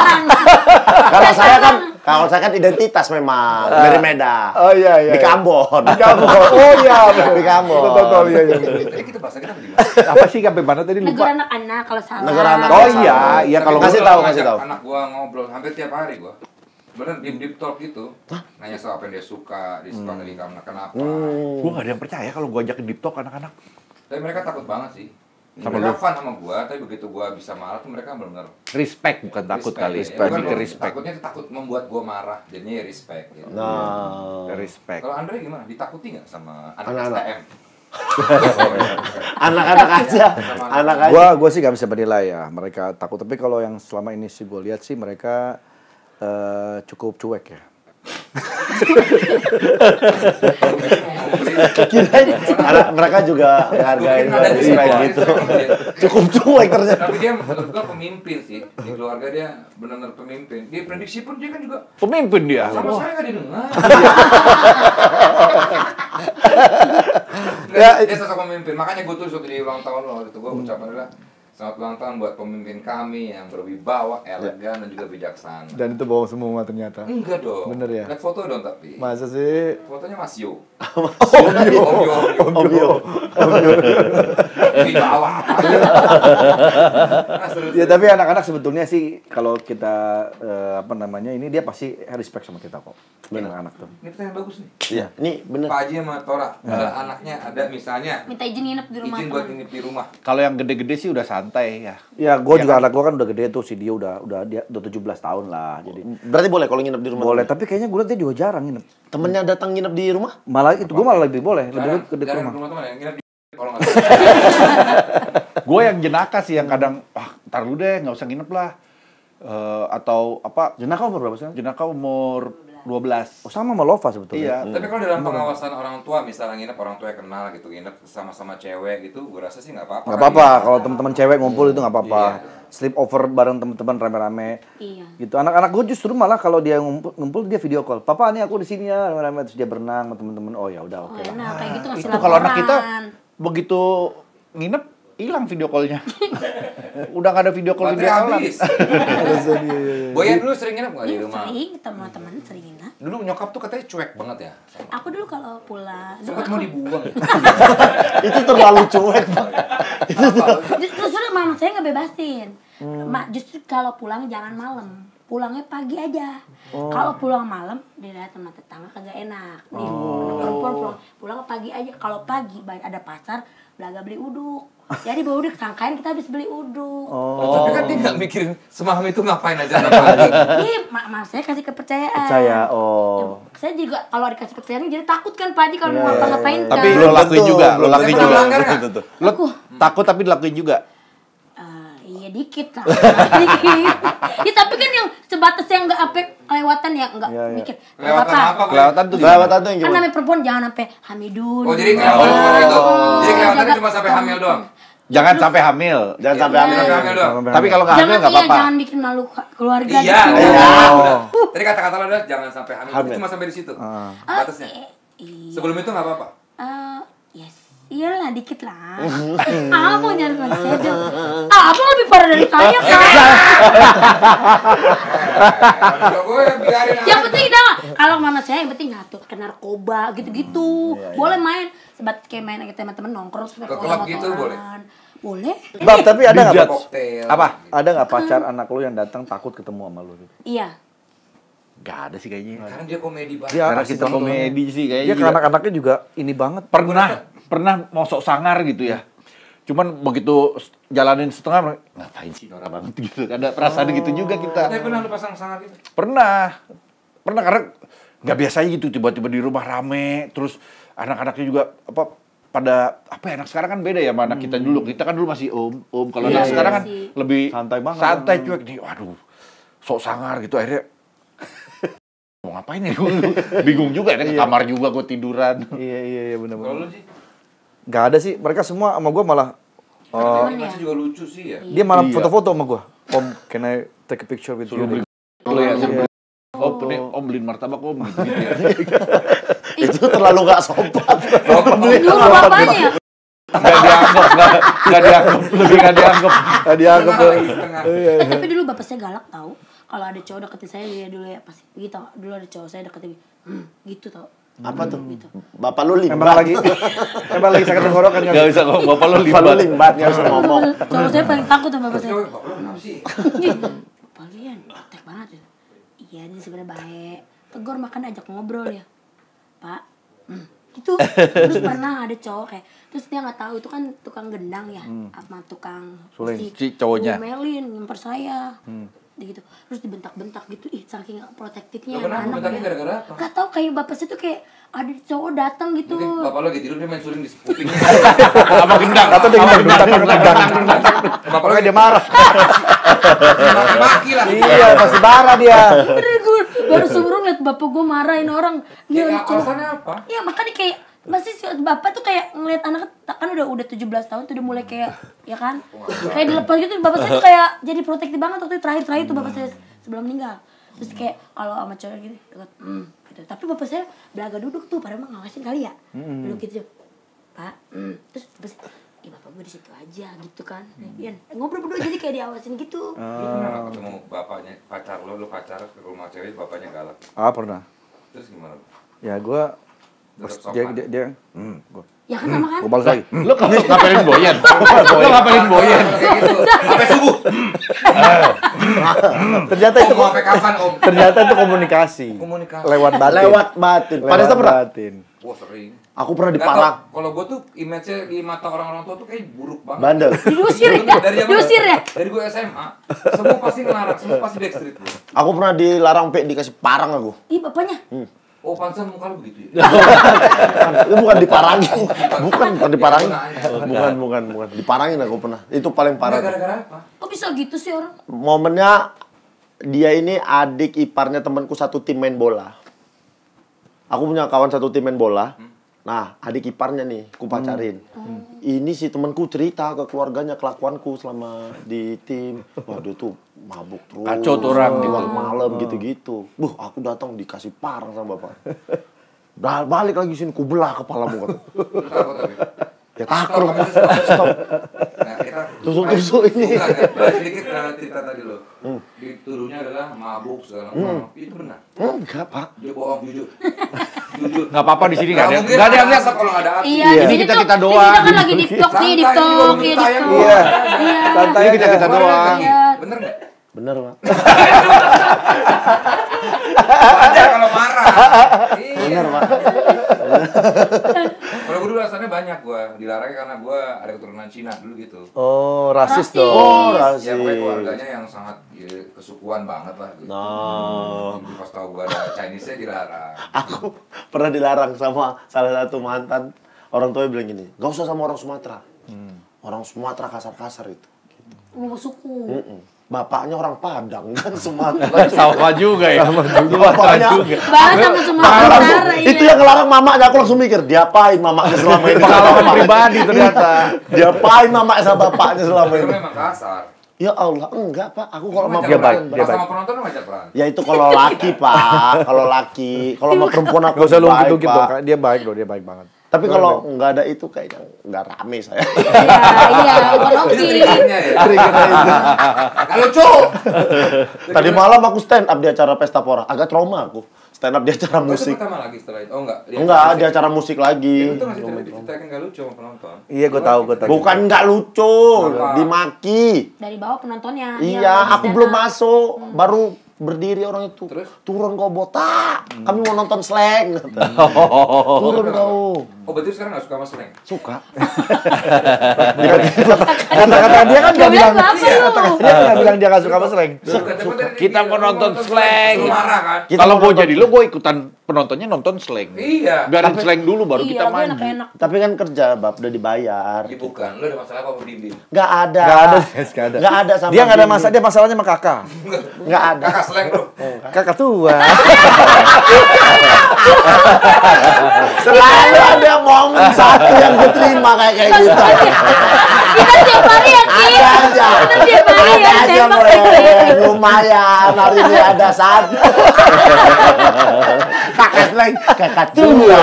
Kalau saya kan identitas memang dari Medan. Oh iya. Di Kambon. Oh iya. Di Kambon. Betul, iya. Kita bahasa kita gimana? Apa sih sampai mana tadi Negor lupa? anak-anak kalau salah. Negor anak. Oh iya, iya kalau Kasih tahu, kasih tahu. Anak gua ngobrol hampir tiap hari gua. Bener deep talk gitu. Nanya soal apa yang dia suka, dia suka dari kamu kenapa. Gue gak ada yang percaya kalau gue ajakin deep talk anak-anak. Tapi mereka takut banget sih. Sama Mereka lu? fun sama gua, tapi begitu gua bisa marah tuh mereka benar-benar Respect, bukan takut respect, kali. ya. Respect, Bukan, lebih ke respect. Takutnya itu takut membuat gua marah, jadinya ya respect gitu. Nah, Respect. Kalau Andre gimana? Ditakuti nggak sama anak Anak-anak. STM? anak-anak aja. Anak aja. Gua sih nggak bisa menilai ya. Mereka takut. Tapi kalau yang selama ini sih gue lihat sih mereka cukup cuek ya. Kirain mereka juga menghargai respect gitu. Cukup cuek ternyata. Tapi dia menurut gua pemimpin sih. Di keluarga dia benar-benar pemimpin. Dia prediksi pun dia kan juga Pemimpin dia. sama saya nggak didengar. Dia sosok pemimpin. Makanya gue tuh di ulang tahun lo waktu itu gue ucapan adalah selamat ulang tahun buat pemimpin kami yang berwibawa, elegan dan juga bijaksana. Dan itu bohong semua ternyata. Enggak dong. Bener ya? Lihat foto dong tapi. Masa sih? Fotonya Mas Yo. Om Yo. Wibawa apa ya? Ya tapi anak-anak sebetulnya sih kalau kita apa namanya ini dia pasti respect sama kita kok. Benar anak tuh. Ini pertanyaan bagus nih. Iya, ini bener. Pak Haji sama Tora, anaknya ada misalnya Minta izin nginep di rumah izin buat teman. nginep di rumah. Kalau yang gede-gede sih udah santai ya. Ya gue juga anak gue kan udah gede tuh si dia udah 17 tahun lah jadi. Berarti boleh kalau nginep di rumah. Boleh tapi kayaknya gue liat dia juga jarang nginep. Temennya datang nginep di rumah? Malah itu gue malah lebih boleh lebih gede ke Jarang rumah. teman yang nginep di kalau nggak salah. Gue yang jenaka sih yang kadang, ntar lu deh nggak usah nginep lah. Atau apa? Jenaka umur berapa sih? Jenaka umur 12. Oh sama Lova sebetulnya. Iya. Tapi kalau dalam pengawasan orang tua, misalnya nginep orang tua yang kenal gitu, nginep sama-sama cewek gitu, gue rasa sih nggak apa-apa. Nggak apa-apa kalau teman-teman cewek ngumpul itu nggak apa-apa. Iya. Sleep over bareng teman-teman rame-rame. Iya. Gitu. Anak-anak gue justru malah kalau dia ngumpul dia video call. Papa nih aku di sini ya rame-rame terus dia berenang sama teman-teman. Oh ya udah oke lah. Nah, kayak gitu ngasih Itu kalau anak kita laporan. begitu nginep hilang video call-nya. Udah nggak ada video call Baterai habis. Boyan dulu sering nginep nggak di Iya, rumah? sering ketemu teman sering nginep. Dulu nyokap tuh katanya cuek banget ya. Aku dulu kalau pulang, Sempat mau dibuang. Itu terlalu cuek, Bang. justru mama saya ngebebasin. Mak justru kalau pulang jangan malam, pulangnya pagi aja. Kalau pulang malam dilihat sama tetangga kagak enak. Nih, perempuan pulang pagi aja. Kalau pagi ada pasar, belaga beli uduk. Jadi bawa uduk sangkain kita habis beli uduk. Tapi kan dia nggak mikirin semalam itu ngapain aja pagi. Ih, mak saya kasih kepercayaan. Percaya. Oh. Saya juga kalau dikasih kepercayaan jadi takut kan Pak Haji kalau mau ngapa-ngapain kan. Tapi lo lakuin juga, lo lakuin Tapi juga. melanggar nggak? Lo takut tapi dilakuin juga. Iya dikit lah. Dikit. Ya tapi kan yang sebatas yang nggak apa kelewatan ya nggak Iya, iya. mikir. Kelewatan apa? Kelewatan tuh Kelewatan tuh yang Kan gimana? namanya perempuan jangan sampai hamidun. Oh jadi kelewatan itu. Jadi kelewatannya cuma sampai hamil doang. Jangan sampai hamil. Jangan sampai Sampai hamil. hamil doang. Tapi kalau nggak hamil Jangan nggak iya apa-apa. jangan bikin malu keluarga. Iya. gitu. Iya. Oh. Tadi kata-kata lo adalah jangan sampai hamil. Hamil. Cuma sampai di situ. Ah, Batasnya. iya. Sebelum itu nggak apa-apa. Yes. Iyalah dikit lah. Abang nyari lagi saja. Abang lebih parah dari saya kan. Gue biarin aja. Yang penting dah kalau mama saya yang penting ngatur ke narkoba gitu-gitu. Boleh main sebat kayak main sama teman-teman nongkrong Ke klub gitu boleh? Boleh. Bang, tapi ada nggak Bijak. Koktail. Apa? ada nggak pacar anak lu yang datang takut ketemu sama lu? Gitu? Iya. Gak ada sih kayaknya. Karena dia komedi banget. Dia Karena asik kita banget komedi sih Dia kayaknya. ke juga. anak-anaknya juga ini banget. Pernah mau sok sangar gitu ya. Cuman begitu jalanin setengah, ngapain sih norak banget gitu. Ada perasaan gitu juga kita. Tapi pernah lu pasang sangat gitu? Pernah karena nggak biasa gitu tiba-tiba di rumah rame, terus anak-anaknya juga pada apa ya, anak sekarang kan beda ya sama anak kita dulu. Kita kan dulu masih om. Kalau Iya, anak sekarang kan sih. lebih Santai banget. santai cuek nih. Waduh, sok sangar gitu akhirnya. Mau ngapain ya? Gue bingung juga. Ke kamar juga gue tiduran. Iya Kalau benar-benar. lu sih? Gak ada sih, mereka semua sama gue malah Karena dia juga lucu sih ya. dia malah Iya. foto-foto sama gue. Om, can I take a picture with you? Lo ya, Iya. om beliin martabak om gitu ya. Itu terlalu nggak sopan. Dulu bapaknya ya. Nggak dianggap, lebih nggak dianggap. Dianggap. Setengah. Tapi dulu bapak saya galak tau. Kalau ada cowok deketin saya dia dulu ya pasti begitu. Dulu ada cowok saya deketin gitu tau. Apa tuh? Gitu. Bapak lu Emang limbat. lagi sakit tenggorokan Nggak bisa kok, bapak lo Bapak lu limbat. limbat, nggak bisa ngomong. Cowok saya paling takut sama bapak saya. Cewek, bapak lu kenapa sih? Kalian tek banget ya. Iya dia sebenarnya baik. Tegur makan ajak ngobrol ya. Pak. Gitu. Terus pernah ada cowok kayak terus dia nggak tahu itu kan tukang gendang ya sama tukang Suling. musik. Si cowoknya. Ngomelin nyimper saya. Gitu. Terus dibentak-bentak gitu. Ih, saking protektifnya Lu kenapa anak bentaknya ya. gara-gara apa? Gak tau kayak bapak saya tuh kayak ada cowok datang gitu. Mungkin bapak lo lagi tidur dia main suling di kupingnya. Apa gendang? Atau dia bentak Bapak lo Makanya dia marah. maki lah. Iya, masih marah dia. Bener gue Baru seumur ngeliat bapak gue marahin orang. Ya, Dia alasannya apa? Iya makanya kayak masih si bapak tuh kayak ngeliat anak kan udah 17 tahun tuh udah mulai kayak ya kan kayak dilepas gitu bapak saya tuh kayak jadi protektif banget waktu itu terakhir tuh bapak saya sebelum meninggal terus kayak kalau sama cewek gitu dekat gitu tapi bapak saya belaga duduk tuh padahal mah ngawasin kali ya duduk gitu pak terus bapak saya bapak gue di situ aja gitu kan ngobrol berdua jadi kayak diawasin gitu. Lu pernah nggak ketemu bapaknya pacar lo pacar ke rumah cewek bapaknya galak? Pernah. Terus gimana? Ya gue dia gua. Ya kan sama kan? Gue balas lagi. Lo ngapain boyan? Lo ngapain boyan? Kayak gitu. Sampai subuh. Ternyata itu Om, sampai kapan Om? ternyata itu komunikasi. Lewat batin. Lewat batin. Pada Lewat pernah? batin. Wah sering. Aku pernah Nggak diparang. tau, kalau gue tuh image-nya di mata orang-orang tua tuh kayak buruk banget. Bandel. Diusir ya? Dari zaman- Diusir ya? Dari gue SMA, semua pasti ngelarang, semua pasti backstreet. Aku pernah dilarang dikasih parang aku. Ih bapaknya? Oh pantesan muka lu begitu ya? Itu bukan diparangin. bukan diparangin. Bukan. Bukan. Diparangin aku pernah. Itu paling Nggak, parah. gara-gara apa? Kok bisa gitu sih orang? Momennya dia ini adik iparnya temanku satu tim main bola. Aku punya kawan satu tim main bola. Nah, adik iparnya nih, ku pacarin. Ini si temanku cerita ke keluarganya kelakuanku selama di tim. Wah, dia tuh mabuk terus. Kacau tuh orang gitu. Pulang malam gitu-gitu. Aku datang dikasih parang sama bapak. Balik lagi sini, ku belah kepalamu kata. Lu takut tapi? Ya takut. Stop. Nah, kita Tusuk-tusuk ini. Sedikit cerita tadi lo. Dituduhnya adalah mabuk segala macam. Itu benar. Enggak, Pak. Dia bohong jujur. Jujur. Nggak apa-apa di sini nggak ada. mungkin Nggak ada yang lihat. asap kalau nggak ada api. Iya, Ini di sini kita tuh- doang. di sini kan lagi di TikTok nih, di Santai, TikTok, belum di tayang. TikTok. Iya. Iya. Santai Ini kita aja. doang. Bener nggak? Bener, Pak. Wajar kalau marah. Bener, Pak. Kalau gue dulu alasannya banyak gue dilarang karena gue ada keturunan Cina dulu gitu. Oh, rasis Rasis. dong. Oh, Ya rasis. pokoknya keluarganya yang sangat kesukuan banget lah. Gitu. Nah. Jadi pas tau gue ada Chinese-nya dilarang. Aku pernah dilarang sama salah satu mantan. Orang tuanya bilang gini, gak usah sama orang Sumatera. Orang Sumatera kasar-kasar itu. Ngomong suku. Bapaknya orang Padang kan Sumatera. Sama juga ya. Bapaknya Bahas sama semua utara, iya. itu yang ngelarang mamanya. Aku langsung mikir, diapain mamanya selama ini? Pengalaman pribadi ternyata. Diapain mamanya sama bapaknya selama Itu ini? memang kasar. Ya Allah, enggak Pak. Aku kalau sama Dia baik, perempuan, dia Pas sama penonton lu ngajak perang. ya itu kalau laki Pak. Kalau laki, kalau sama perempuan aku Gak usah lu baik, gitu Pak. dong. Dia baik loh, dia baik banget. Tapi kalau nggak ada itu kayaknya nggak rame saya. Iya, bukan Itu oke. triggernya ya. Gak lucu. Tadi malam aku stand up di acara Pesta Pora. Agak trauma aku. Stand up di acara Itu musik. pertama lagi setelah itu. Oh enggak. Enggak, di acara musik lagi. Ya, itu ngasih cerita gak lucu sama penonton. Iya, gue tahu. Bukan nggak lucu, Apa? dimaki. Dari bawah penontonnya. Iya, aku belum masuk, baru berdiri orang itu. Terus? Turun kau botak. Kami mau nonton slang. Turun kau. Oh berarti sekarang gak suka sama slang? Suka. Kata-kata dia kan gak bilang. apa lu? Dia nggak bilang dia gak suka sama slang. Kita mau nonton slang. Lu marah kan? Kalau gue jadi lo, gue ikutan penontonnya nonton slang. Iya. Biarin slang dulu baru Iya, kita gue maju. enak-enak. Tapi kan kerja, Bab, udah dibayar. Ya, bukan. Lu ada masalah apa sama Bim? Nggak ada. Gak ada, guys, gak ada. Nggak ada sama Dia gak ada Bim. masalah, dia masalahnya sama kakak. Nggak ada. Kakak slang bro. Kakak tua. Selalu ada momen satu yang diterima kayak gitu. Kita tiap hari ya, Ki. Ada aja. Kita tiap hari ya, Ada aja, tembak Bre. Lumayan hari ini ada satu. Kakak slang, kakak tua.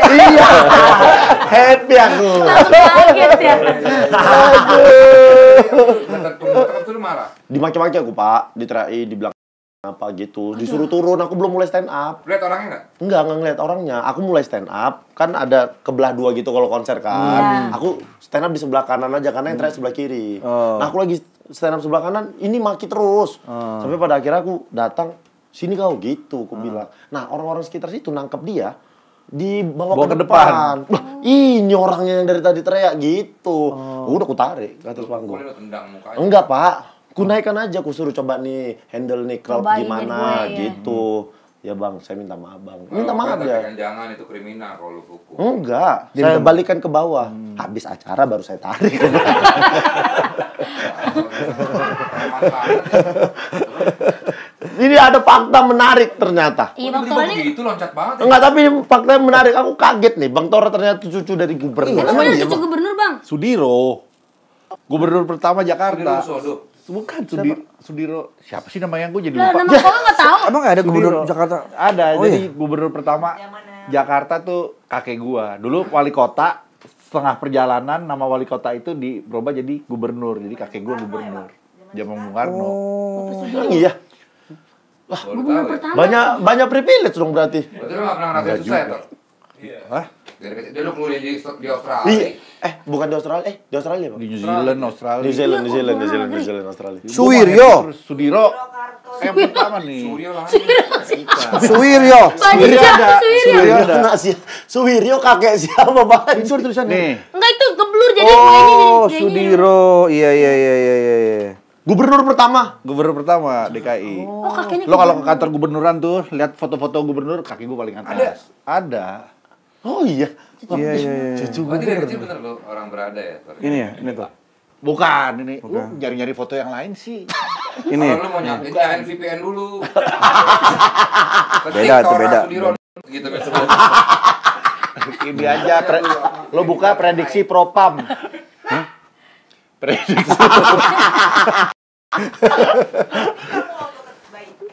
Iya. Happy aku. Langsung kaget ya. Penonton tuh lu marah. Dimaki-maki aku, Pak. Diterai, dibilang apa gitu. Disuruh turun, aku belum mulai stand up. Lihat orangnya nggak? Enggak ngeliat orangnya. Aku mulai stand up, kan ada kebelah dua gitu kalau konser kan. Iya. Aku stand up di sebelah kanan aja karena yang teriak sebelah kiri. Oh. Nah, aku lagi stand up sebelah kanan, ini maki terus. Sampai pada akhirnya aku datang, sini kau gitu, aku bilang. Nah, orang-orang sekitar situ nangkep dia, dibawa Bawa ke ke depan. Lah, ini orangnya yang dari tadi teriak gitu. Udah aku tarik ke atas panggung. Boleh lu tendang mukanya. Enggak, Pak. Ku naikkan aja, ku suruh coba nih handle nih crowd Cobain gimana jadi gue, ya. gitu. Ya Bang, saya minta maaf Bang. Minta maaf ya. ya. Jangan itu kriminal kalau lu hukum. Enggak, saya balikan ke bawah. Habis acara baru saya tarik. Preman banget. Ini ada fakta menarik ternyata. Iya, Bang Bang Tora ini begitu loncat banget. Ya. Enggak, tapi fakta yang menarik. Aku kaget nih. Bang Tora ternyata cucu dari gubernur. Emang Emang ada iya, cucu Bang? gubernur, Bang? Sudiro. Gubernur pertama Jakarta. Sodo. Bukan Sudiro. Siapa sih namanya? Gue jadi Lah, lupa. nama kau nggak tahu. Emang nggak ada gubernur Sudiro. Jakarta? Ada. Oh, Jadi iya? gubernur pertama Jakarta tuh kakek gua. Dulu wali kota. Setengah perjalanan nama wali kota itu berubah jadi gubernur. Jadi kakek gua gubernur. Zaman Bung Karno. Emang iya. Gubernur pertama. Banyak privilege dong berarti. Berarti lu nggak pernah ngerasain susah ya, Tor? Hah? Dari kecil dia lu kuliah di Australia. Iya. Bukan di Australia. Di Australia, Bang. Di New Zealand, Australia. New Zealand, Iya, kok luar negeri. Australia. Suwiryo. Terus Sudiro. Yang pertama nih. Suryo lah. Suwiryo. Banyak siapa Suwiryo? Suwiryo ada. Enggak sih. Suwiryo kakek siapa, Bang? Itu ada tulisannya. Nih. Enggak, itu geblur jadi Oh, jadi- Sudiro. Iya. Gubernur pertama. Gubernur pertama DKI. Oh, kakeknya Lo kalau ke kantor gubernuran tuh, lihat foto-foto gubernur, kaki gue paling atas. Ada. Oh iya. Iya. Berarti dari kecil bener lu orang berada ya, Tor? Ini ya, ini tuh. Bukan, ini. Lu nyari-nyari foto yang lain sih. Ini. Kalau lu mau nyampe VPN dulu. Beda, itu beda. Gitu kan. Ini aja, lo buka prediksi Propam. Prediksi.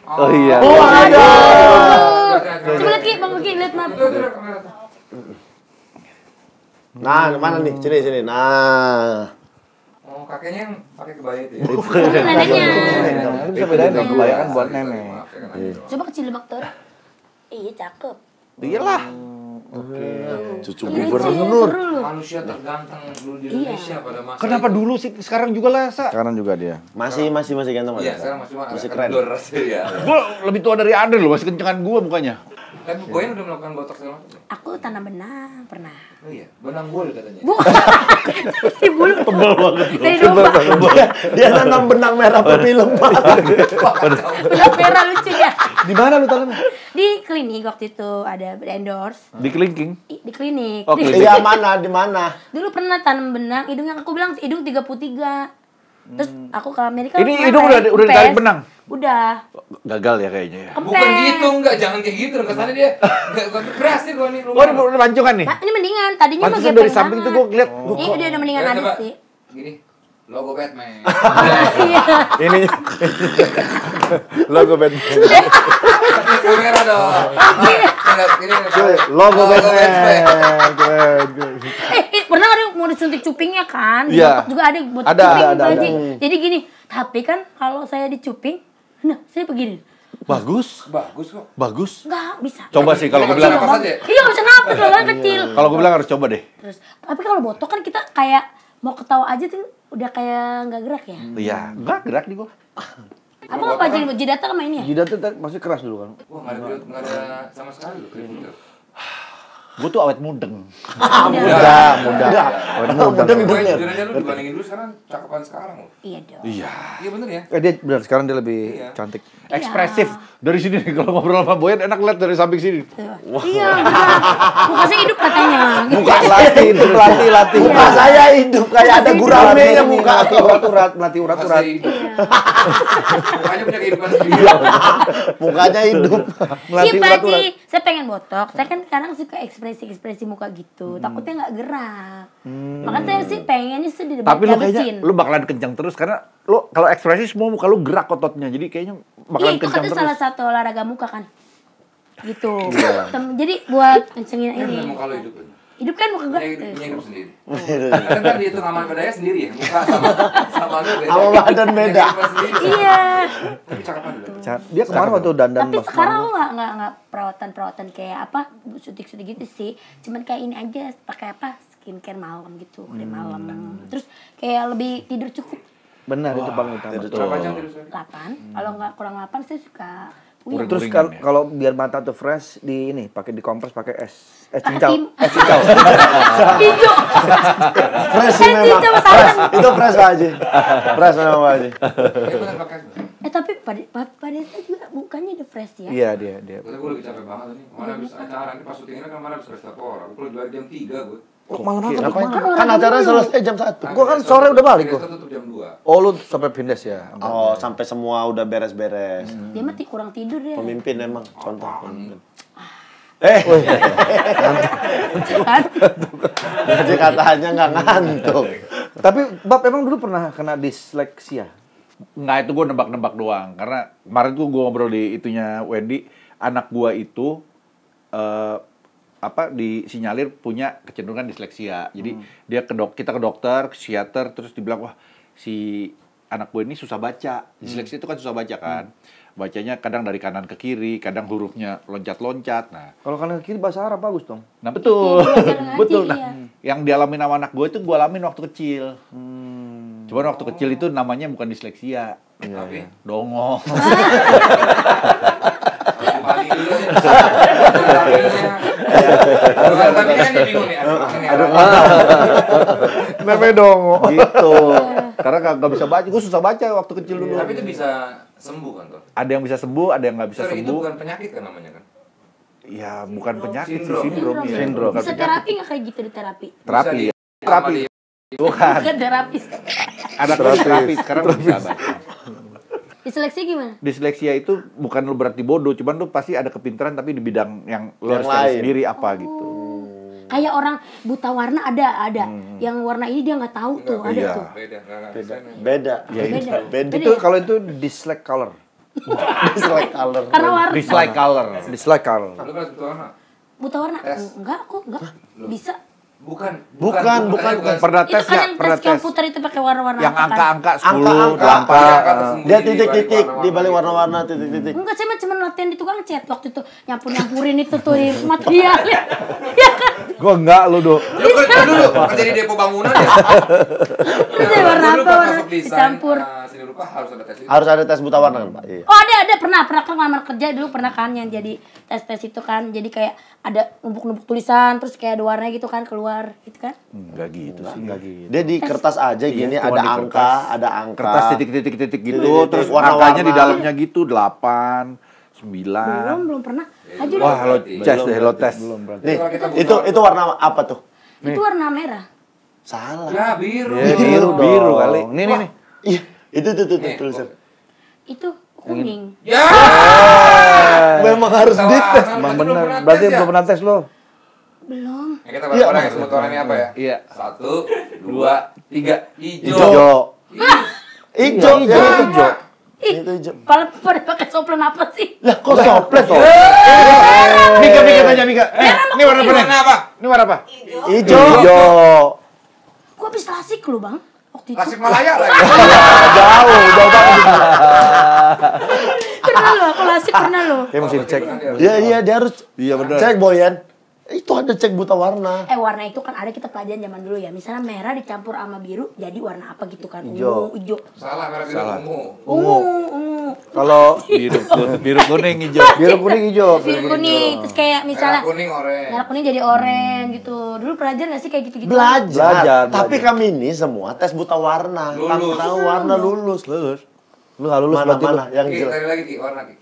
Oh iya. Oh, ada. Coba lihat Ki, Bang Ki, lihat map. Nah, mana nih? Sini. Nah. Oh, kakeknya yang pakai kebaya itu ya? Neneknya. Itu bisa bedain dong, kebanyakan buat nenek. Coba kecil Bang Tora. Iya, cakep. Iyalah. Cucu Ini gubernur. seru lu. Manusia terganteng dulu di Indonesia pada masa Kenapa itu. dulu sih? Sekarang juga lah, Sa. Sekarang juga dia. Masih ganteng, Iya, Mas. sekarang masih keren. kendor rasanya ya. Gue lebih tua dari Andre loh, masih kencengan gue mukanya. Tapi Boyan udah melakukan botox segala macam. Aku tanam benang pernah. Oh iya, benang bol katanya. Di bulu tebal banget. Dari domba. Dia nanam benang merah pemilu. Benang merah lucu ya. Di mana lu tanam? Di klinik waktu itu ada endorse. Di kelingking. Di klinik. Oh, Di- klinik. Iya, mana? Di mana? Dulu pernah tanam benang, hidungnya aku bilang hidung 33. Terus aku ke Amerika. Ini kemarin, hidung udah kempes. ditarik benang? Udah. Gagal ya kayaknya ya. Kempes. Bukan gitu, enggak, jangan kayak gitu. Kesannya dia enggak berhasil gua nih. Oh, udah pancongan nih? Ini mendingan, tadinya mah Pantesan gepeng dari samping tuh banget. gue liat. Iya, dia udah mendingan Coba, adis sih. Gini, logo Batman. Iya. Ini logo Batman. Kamera dong. Ini Logo Batman. Pernah ada yang mau disuntik cupingnya kan? Di Iya. Depok juga ada yang buat Ada, cuping ada. Baji. Jadi gini, tapi kan kalau saya dicuping, nah saya begini. Bagus. Bagus kok. Bagus. Nggak bisa. Coba sih kalau gue Nggak bilang. bisa napas aja. Iya, nggak bisa napas, logonya kecil. Kalau gue bilang harus coba deh. Terus, tapi kalau botok kan kita kayak mau ketawa aja tuh udah kayak nggak gerak ya. Iya. Enggak gerak nih gue. Apa apa jadi jidatnya sama ini ya? Jidatnya masih keras dulu kan. Wah, nggak ada sama sekali loh keriput. Gue tuh awet mudeng. Udah. Muda. Muda Gue hidungnya. jujur aja lu dibandingin dulu sekarang cakepan sekarang loh. Iya dong. Iya. Iya bener ya. Dia benar sekarang dia lebih Iya. cantik. Ekspresif. Dari sini nih kalau ngobrol sama Boyan enak lihat dari samping sini. Iya, benar. Mukanya hidup katanya. Muka latih. Muka saya hidup kayak ada guramenya muka. Melatih urat-urat. Masih hidup. Mukanya punya kehidupan sendiri. Mukanya hidup. Iya Melatih Pak urat-urat. Haji, saya pengen botok. Saya kan kadang suka ekspresi muka gitu. Takutnya nggak gerak. Makanya saya sih pengennya sih di Tapi lu dihabisin. kayaknya lu bakalan kencang terus karena lu kalau ekspresi semua muka lu gerak ototnya. Jadi kayaknya bakalan Iya, itu kencang katanya terus. salah satu olahraga muka kan. Gitu. Jadi buat kencengin ini. Muka lo hidup. Hidup kan muka Punya gue. punya hidup sendiri. Kan tadi itu ngaman bedanya sendiri ya. Muka sama lu beda. Sama badan Punya beda. kehidupan sendiri. Iya. Tapi cakepan dulu. Dia kemarin waktu dandan Tapi Mas sekarang Manu. aku nggak perawatan kayak apa suntik gitu sih. Cuman kayak ini aja pakai apa skincare malam gitu, krim malam. Terus kayak lebih tidur cukup Benar itu paling utama. Berapa jam terus? 8. Kalau nggak kurang 8 saya suka puyeng. Terus Uring-uringan ya. kalau biar mata tuh fresh di ini pakai dikompres pakai es cincau. Tim. Es cincau. Hijau. Fresh sih memang. cincau sama. Itu fresh Pak Haji. Fresh memang Pak Haji. Ya bener pakai. Tapi pada saya juga mukanya udah fresh ya. Iya dia. Gue lagi capek banget nih. Kemarin habis acara, ini pas syuting ini kan kemarin habis pesta pora. Aku keluar jam 3 gue. Malam banget. Kan acaranya selesai jam 1. Gua kan sore udah balik gua. Kita tutup jam 2. Oh, lu sampai pindes ya? Oh, sampai semua udah beres-beres. Dia mah kurang tidur ya. Pemimpin emang, contoh pemimpin. Jadi katanya nggak ngantuk. Tapi Bab emang dulu pernah kena disleksia? Nggak, itu gue nebak-nebak doang. Karena kemarin tuh gue ngobrol di itunya Wendy, anak gue itu disinyalir punya kecenderungan disleksia. Jadi kita ke dokter, ke psikiater, terus dibilang, wah si anak gue ini susah baca. Disleksia itu kan susah baca kan. Bacanya kadang dari kanan ke kiri, kadang hurufnya loncat-loncat. Nah, Kalau kanan ke kiri bahasa Arab bagus dong. nah betul. Belajar ngaji, Betul. Nah, iya. yang dialamin sama anak gue itu gue alamin waktu kecil. Cuman waktu kecil itu namanya bukan disleksia. Tapi Dongong. paling dulu ya. Tapi kan dia bingung nih. Namanya dongo. Gitu. Karena nggak bisa baca. Gue susah baca waktu kecil dulu. Tapi itu bisa sembuh kan, Tor? Ada yang bisa sembuh, ada yang nggak bisa Sorry, itu sembuh. bukan penyakit kan namanya kan? Ya, bukan penyakit sih, Sindrom. sindrom. Ya. Sindrom. Bukan Bisa penyakit. terapi nggak kayak gitu di terapi? Terapi. Bisa Terapi. Bukan. Bukan terapis. Ada terapi. Sekarang bisa baca. Diseleksi gimana? Disleksia itu bukan lu berarti bodoh, cuman lu pasti ada kepintaran tapi di bidang yang lu Yang harus cari lain. sendiri apa gitu. Kayak orang buta warna ada. Yang warna ini dia nggak tahu tuh, ada Iya. tuh. Beda, nggak bisa. Beda. Beda. Beda. Itu kalau itu dislike color. Dislike color. Karena warna. Dislike color. Dislike color. Lu kan betul mana? Buta warna? Tes. Enggak kok, enggak. Bisa. Bukan. Bukan. Pernah Itu tes kan nggak? yang Pernah tes komputer itu pakai warna-warna Yang apa kan? angka-angka 10, Angka-angka. 8. Dia titik-titik di balik warna-warna titik-titik. Enggak, saya mah cuma latihan di tukang cat waktu itu nyampur-nyampurin itu tuh di material ya. Ya kan? Gua enggak lu, Do. Lu kerja dulu, kerja di depo bangunan ya? Terus warna Dulu apa pas warna masuk desain, dicampur. seni rupa harus ada tes itu. Harus ada tes buta warna kan, Pak? Iya. Oh ada pernah kan ngelamar kerja dulu pernah kan yang jadi tes itu kan, jadi kayak ada numpuk-numpuk tulisan terus kayak ada warnanya gitu kan keluar gitu kan. Enggak gitu sih. Enggak gitu. Dia di kertas aja gini, Cuma ada di angka, kertas. ada angka. Kertas titik-titik gitu, Titik-titik, terus warna-warna. angkanya di dalamnya gitu 8, 9. Belum pernah. Aja Wah, lo tes deh, lo tes. Nih, itu warna apa tuh? itu warna merah. Salah. Ya biru. Biru kali. Nih. Iya, itu tuh tulisan. Itu kuning. Ya. Memang harus dites. Bang bener. Berarti belum pernah tes lo. Belum. Ya, kita bahas orang ya, sebut warnanya apa ya? Iya. 1, 2, 3, hijau. Hijau. Hijau. Hijau. Hijau. Ih, Itu hijau. pada pakai soplen apa sih? Lah, kok soplet toh? Mika tanya Mika. Ini warna apa nih? Warna apa? Ini warna apa? Hijau. Gua habis lasik lu, Bang. Waktu itu. Tasik Malaya lagi. Jauh banget. Pernah lo, aku lasik pernah lo. Ya mesti dicek. Iya, dia harus Iya benar. cek Boyan. Itu ada cek buta warna. Warna itu kan ada kita pelajaran zaman dulu ya. Misalnya merah dicampur sama biru jadi warna apa gitu kan. Hijau. Hijau. Salah, merah biru ungu. Ungu. Kalau Biru kuning hijau. biru kuning hijau. Biru kuning. Terus kayak Merah misalnya kuning oranye. merah kuning jadi oranye gitu. Dulu pelajar gak sih kayak gitu-gitu? Belajar. Belajar. Tapi kami ini semua tes buta warna. Kami Lulus. tahu warna lulus. Lu nggak lulus Mana berarti lu. mana yang Ki, jelas. tadi lagi Ki, warna Ki.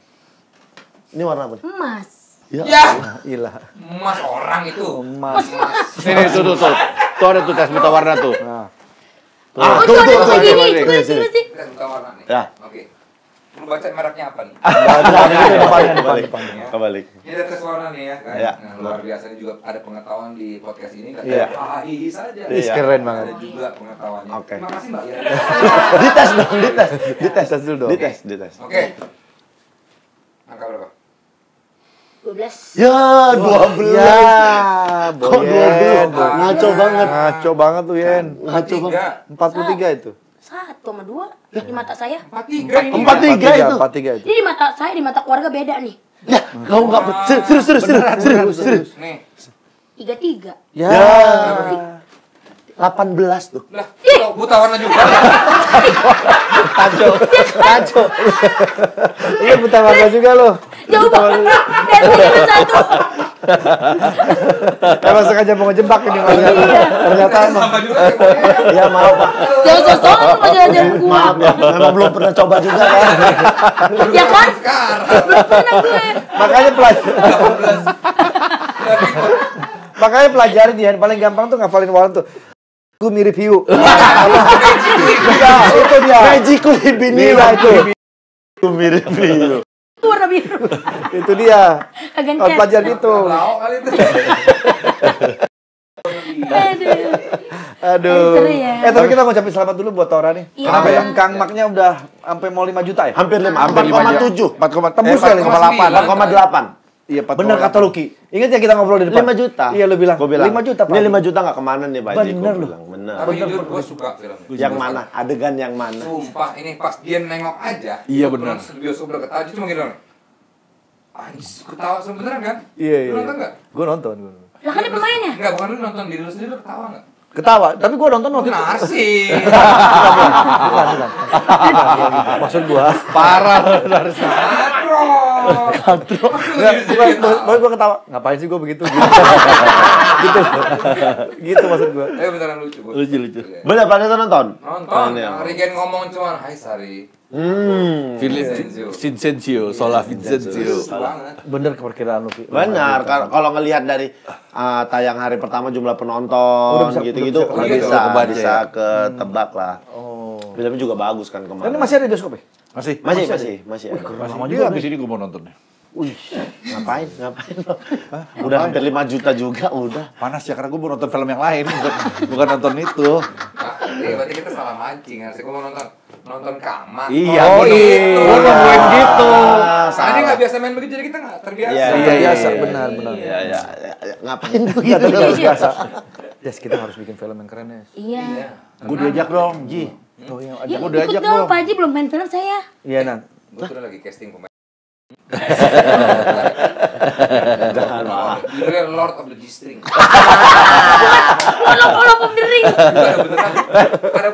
Ini warna apa? Emas. Ya. Ya, Ilah. emas orang itu. Emas. Nih, tuh. Tuh ada tuh tes buta warna tuh. Nah. Oh, tuh, itu ada tuh, kayak tuh, gini. tuh, Coba tuh, sih, coba sih. Kita buta warna nih. Ya. Oke. Lu baca mereknya apa nih? Kebalik. Kebalik. Ini ada tes warna nih ya kan. Ya. Nah, luar biasa ini juga ada pengetahuan di podcast ini enggak Iya. AI saja. Ih, keren banget. Ada juga pengetahuannya. Oke. Terima kasih Mbak ya. Dites dong, dites. Dites dulu dong. Dites. Oke. Angka berapa? 12. Ya, 12. Ya, Kok Boyen. 12? Ngaco banget. Ngaco banget tuh, Yen. Ngaco banget. 43 itu. 1 sama 2 di mata saya. 43 ini. 43 itu. 43 itu. Ini di mata saya, di mata keluarga beda nih. Ya, kau enggak serius. Nih. 33. Ya. 18 tuh. Lah, kok buta warna juga. Kacau. Lu buta warna juga lo. Jauh banget. Dari 1. Emang sengaja mau ngejebak ini ternyata emang. Sama juga kayak Boyan. Ya maaf, Pak. Jangan sosok sama jalan-jalan gua. Maaf ya. Memang belum pernah coba juga kan. Ya kan? Sekarang. Belum pernah gue. Makanya pelajar. 18. Makanya pelajarin ya, paling gampang tuh ngafalin Wawan tuh. Ku mirip hiu. Itu dia. Magic Libinila itu. Ku mirip hiu. Warna biru. Itu dia. Agen Kalau pelajaran itu. Lau kali itu. Aduh. Seru ya. Tapi kita ngucapin selamat dulu buat Tora nih. Iya. Kenapa ya? Kang Maknya udah sampai mau 5 juta ya? Hampir 5, Hampir 4,7. 4, Tembus kali 4,8. 4,8. Iya, 4,8. Bener kata Luki. Ingat ya kita ngobrol di depan? 5 juta. Iya, lu bilang. Gua bilang 5 juta, Pak. Ini 5 juta nggak kemana nih, Pak Haji? Bener Gua lu. bilang, bener. Tapi jujur gue suka filmnya. Yang mana? Adegan yang mana? Sumpah, ini pas dia nengok aja. Iya, gua benar. pulang bioskop udah ketawa, cuma gini dong. Anjir, ketawa sebenernya kan? Iya, Lu nonton nggak? Gue nonton. Lah kan dia pemainnya. Enggak, bukan lu nonton diri lu sendiri, lu ketawa nggak? Ketawa, tapi gue nonton waktu itu. Benar sih. Bukan. Maksud gue. Parah. Katro. Baru gue ketawa. Ngapain sih gue begitu? Gitu. Gitu maksud gue. Beneran lucu. Bos. Lucu. Iya. Bener, Pak Haji nonton? Nonton, Ini, yang Regen ngomong cuma, hai Sari. Vincenzio, Sola Vincenzio. Lucu banget. Bener keperkiraan Luki. Benar, kalau ngelihat dari tayang hari pertama jumlah penonton Udah bisa- gitu-gitu udah bisa kebaca bisa ya. ketebak lah. Oh. Filmnya juga bagus kan Ini kemarin. masih ada di bioskop ya? Masih. Masih ada. Lama juga habis ini gue mau nontonnya. Ngapain lo? Udah hampir 5 juta juga udah. Panas ya, karena gue mau nonton film yang lain, bukan nonton itu. Berarti kita salah mancing. Harusnya gue mau nonton Kama. Iya, Oh, iya. gue nungguin gitu. Karena dia nggak biasa main begitu, jadi kita nggak terbiasa. Iya, Biasa, benar. Iya. Ngapain tuh Iya, gitu? tapi harus biasa. Des, kita harus bikin film yang keren, Des. Iya. Gue diajak dong, Ji. Oh, yang Ya, Gua diajak ikut dong, dong. Pak Haji belum main film saya. Iya, Nan. Gue sudah lagi casting pemain. Jangan lah. Judulnya Lord of the G-String. Kalau Pom Dering.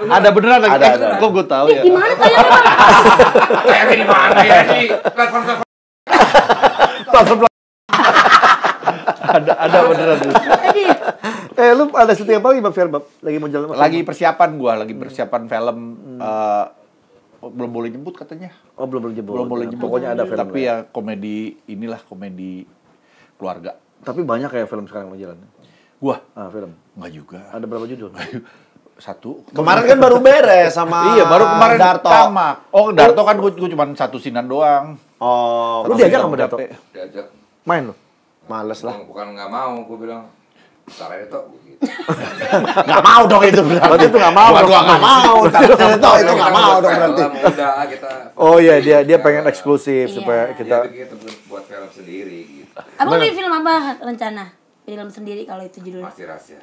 Ada beneran lagi. Ada. Kok gue tahu ya? Di mana tayangnya, Bang? Tayangnya di mana ya? Di platform-platform. Ada beneran. Tadi. Lu ada syuting apa lagi, Bang Film? Lagi mau jalan Lagi persiapan gua, lagi persiapan film belum boleh jemput katanya. Oh, belum jebol. Belum boleh jemput. Pokoknya ada film. Tapi ya komedi keluarga. Tapi banyak kayak film sekarang mau jalan. Gua Film. enggak juga. Ada berapa judul? Satu. Kemarin kan baru beres sama Iya, baru kemarin Darto. tamak. Oh, Darto kan gua cuma satu sinan doang. Oh, Lu diajak sama Dato? Diajak. Main lu? males lah. Bukan nggak mau, gue bilang. Ntar aja toh. Gitu. Nggak mau dong itu berarti. Itu nggak mau. Gua nggak mau. Itu nggak mau dong berarti. Udah kita. Oh iya, dia pengen eksklusif Iya. supaya Kita kita. buat film sendiri gitu. Abang di film apa rencana? Film sendiri kalau itu judulnya. Masih rahasia.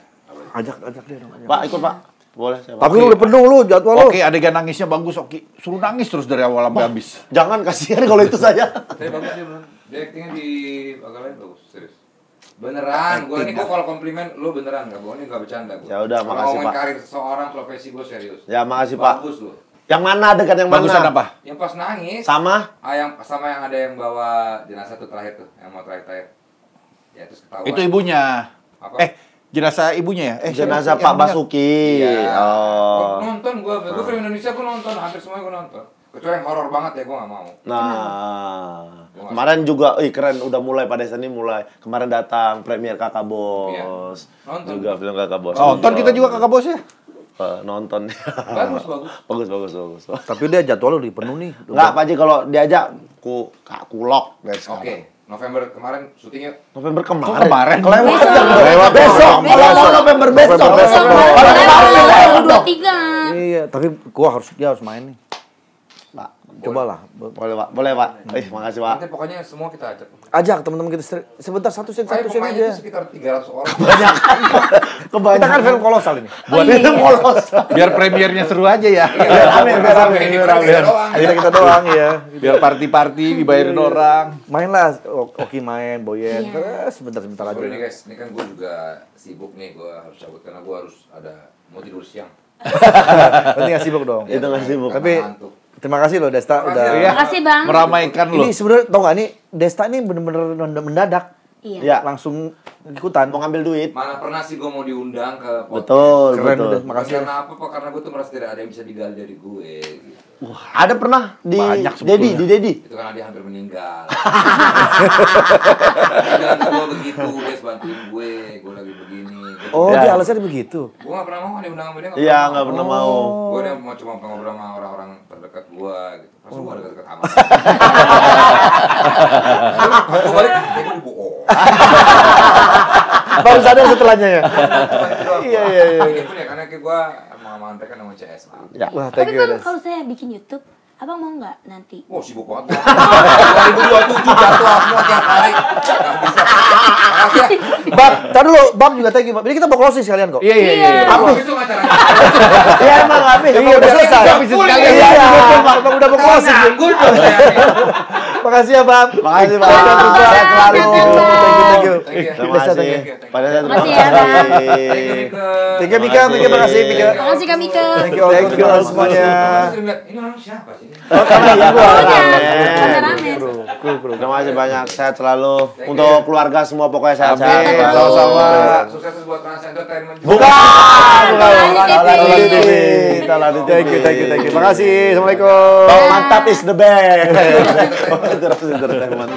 Ajak dia dong. Pak, ikut Pak. Boleh saya. Pak. Tapi lu udah penuh lu jadwal lu. Oke, adegan nangisnya bagus, Oki. Suruh nangis terus dari awal sampai habis. Jangan kasihan kalau itu saya. Tapi bagus dia bener. Dia actingnya di agak lain bagus, serius. Beneran, gue kalau komplimen lu beneran nggak bohong, ini nggak bercanda gue. Ya udah, Kalau makasih, ngomongin Pak. karir seseorang, profesi gue serius. Ya makasih Pak. Bagus lu. Yang mana adegan yang mana? Bagusan apa? Yang pas nangis. Sama? Yang sama yang ada yang bawa jenazah tuh terakhir tuh, yang mau terakhir. Ya terus ketahuan. Itu ibunya. Apa? Jenazah ibunya ya? Jenazah siapa? Pak Yang meninggal. Basuki. Iya. Oh. Gua nonton gue film Indonesia gue nonton, hampir semua gue nonton. Kecuali yang horor banget ya gue nggak mau. Nah, kemarin juga, keren udah mulai pada saat ini mulai. Kemarin datang premier Kakak Bos. Iya. Nonton. Juga film Kakak Bos. Nonton kita juga kakak bos ya? Nonton. Bagus. bagus. Tapi dia jadwal udah penuh nih. Enggak, Pak Haji kalau diajak kulok dari sekarang. Oke, November kemarin syutingnya. November kemarin. Kok kemarin? Lewat Besok. Kalau mau November besok. Besok. Kalau kemarin lewat dong. 23. Iya, tapi dia harus main nih. Pak, Cobalah. boleh Pak. Makasih Pak. Nanti pokoknya semua kita ajak. Ajak teman-teman kita sebentar satu scene Kayak pemainnya aja. itu sekitar 300 orang. Kita kan film kolosal ini. Buat Film polos. Biar premiernya seru aja ya. Biar rame. Akhirnya kita doang ya. Biar party-party dibayarin orang. Mainlah, Oki main, Boyen. Iya. Terus sebentar aja. Sorry nih guys, ini kan gue juga sibuk nih, gue harus cabut karena gue harus mau tidur siang. Berarti nggak sibuk dong. Itu nggak sibuk. Tapi Ngantuk. terima kasih loh Desta Makasih, udah. ya. Makasih, Bang. Meramaikan lo. Ini sebenarnya tau gak nih Desta ini bener-bener mendadak. Iya. Ya, Langsung ikutan. mau ngambil duit. Mana pernah sih gue mau diundang ke podcast? Betul, Keren betul. udah, makasih. Karena apa? Pak? Karena gue tuh merasa tidak ada yang bisa digali dari gue. Gitu. Ada pernah di Banyak sebetulnya. Dedi. Itu karena dia hampir meninggal. Jangan gue begitu, guys, bantuin gue lagi Oh, dia alasannya begitu. Gue nggak pernah mau diundang sama dia. Iya, nggak pernah mau. Gue udah mau cuma ngobrol sama orang-orang terdekat gue gitu. Pas gue dekat-dekat amat. Pas gue balik, dia gue dibohong. Baru sadar setelahnya ya. Iya. Ini pun ya karena gue emang mantek kan sama CS lah. Ya. Wah, Tapi thank you, Des. kalau saya bikin YouTube, abang mau nggak nanti? Wah sibuk banget. 2027 jadwal semua tiap hari. Gak bisa. Makasih ya. Bab, tar dulu, Bab juga thank you, Bab. Ini kita mau closing sekalian kok. Iya. Habis itu acaranya. Iya emang habis. Iya, udah selesai. Habis sekalian. Iya, Bang udah mau closing. Nganggur dong saya. Makasih ya, Bab. Makasih Bang. Sehat selalu. Sehat selalu. Thank you. Thank you. Terima kasih. Pada saat Makasih ya, Bang. Thank you, Mika. Thank you, Mika. Makasih, Mika. Makasih Kak Mika. Thank you, all semuanya. Ini orang siapa sih? Oh, karena ibu Rame. Terima kasih banyak. Sehat selalu. Untuk keluarga semua pokoknya sehat-sehat. Amin. ya. Sama-sama. Sukses buat Trans Entertainment. Bukan. Tauladi TV. Thank you. Makasih. Assalamualaikum. Mantap is the best. Terus entertainment.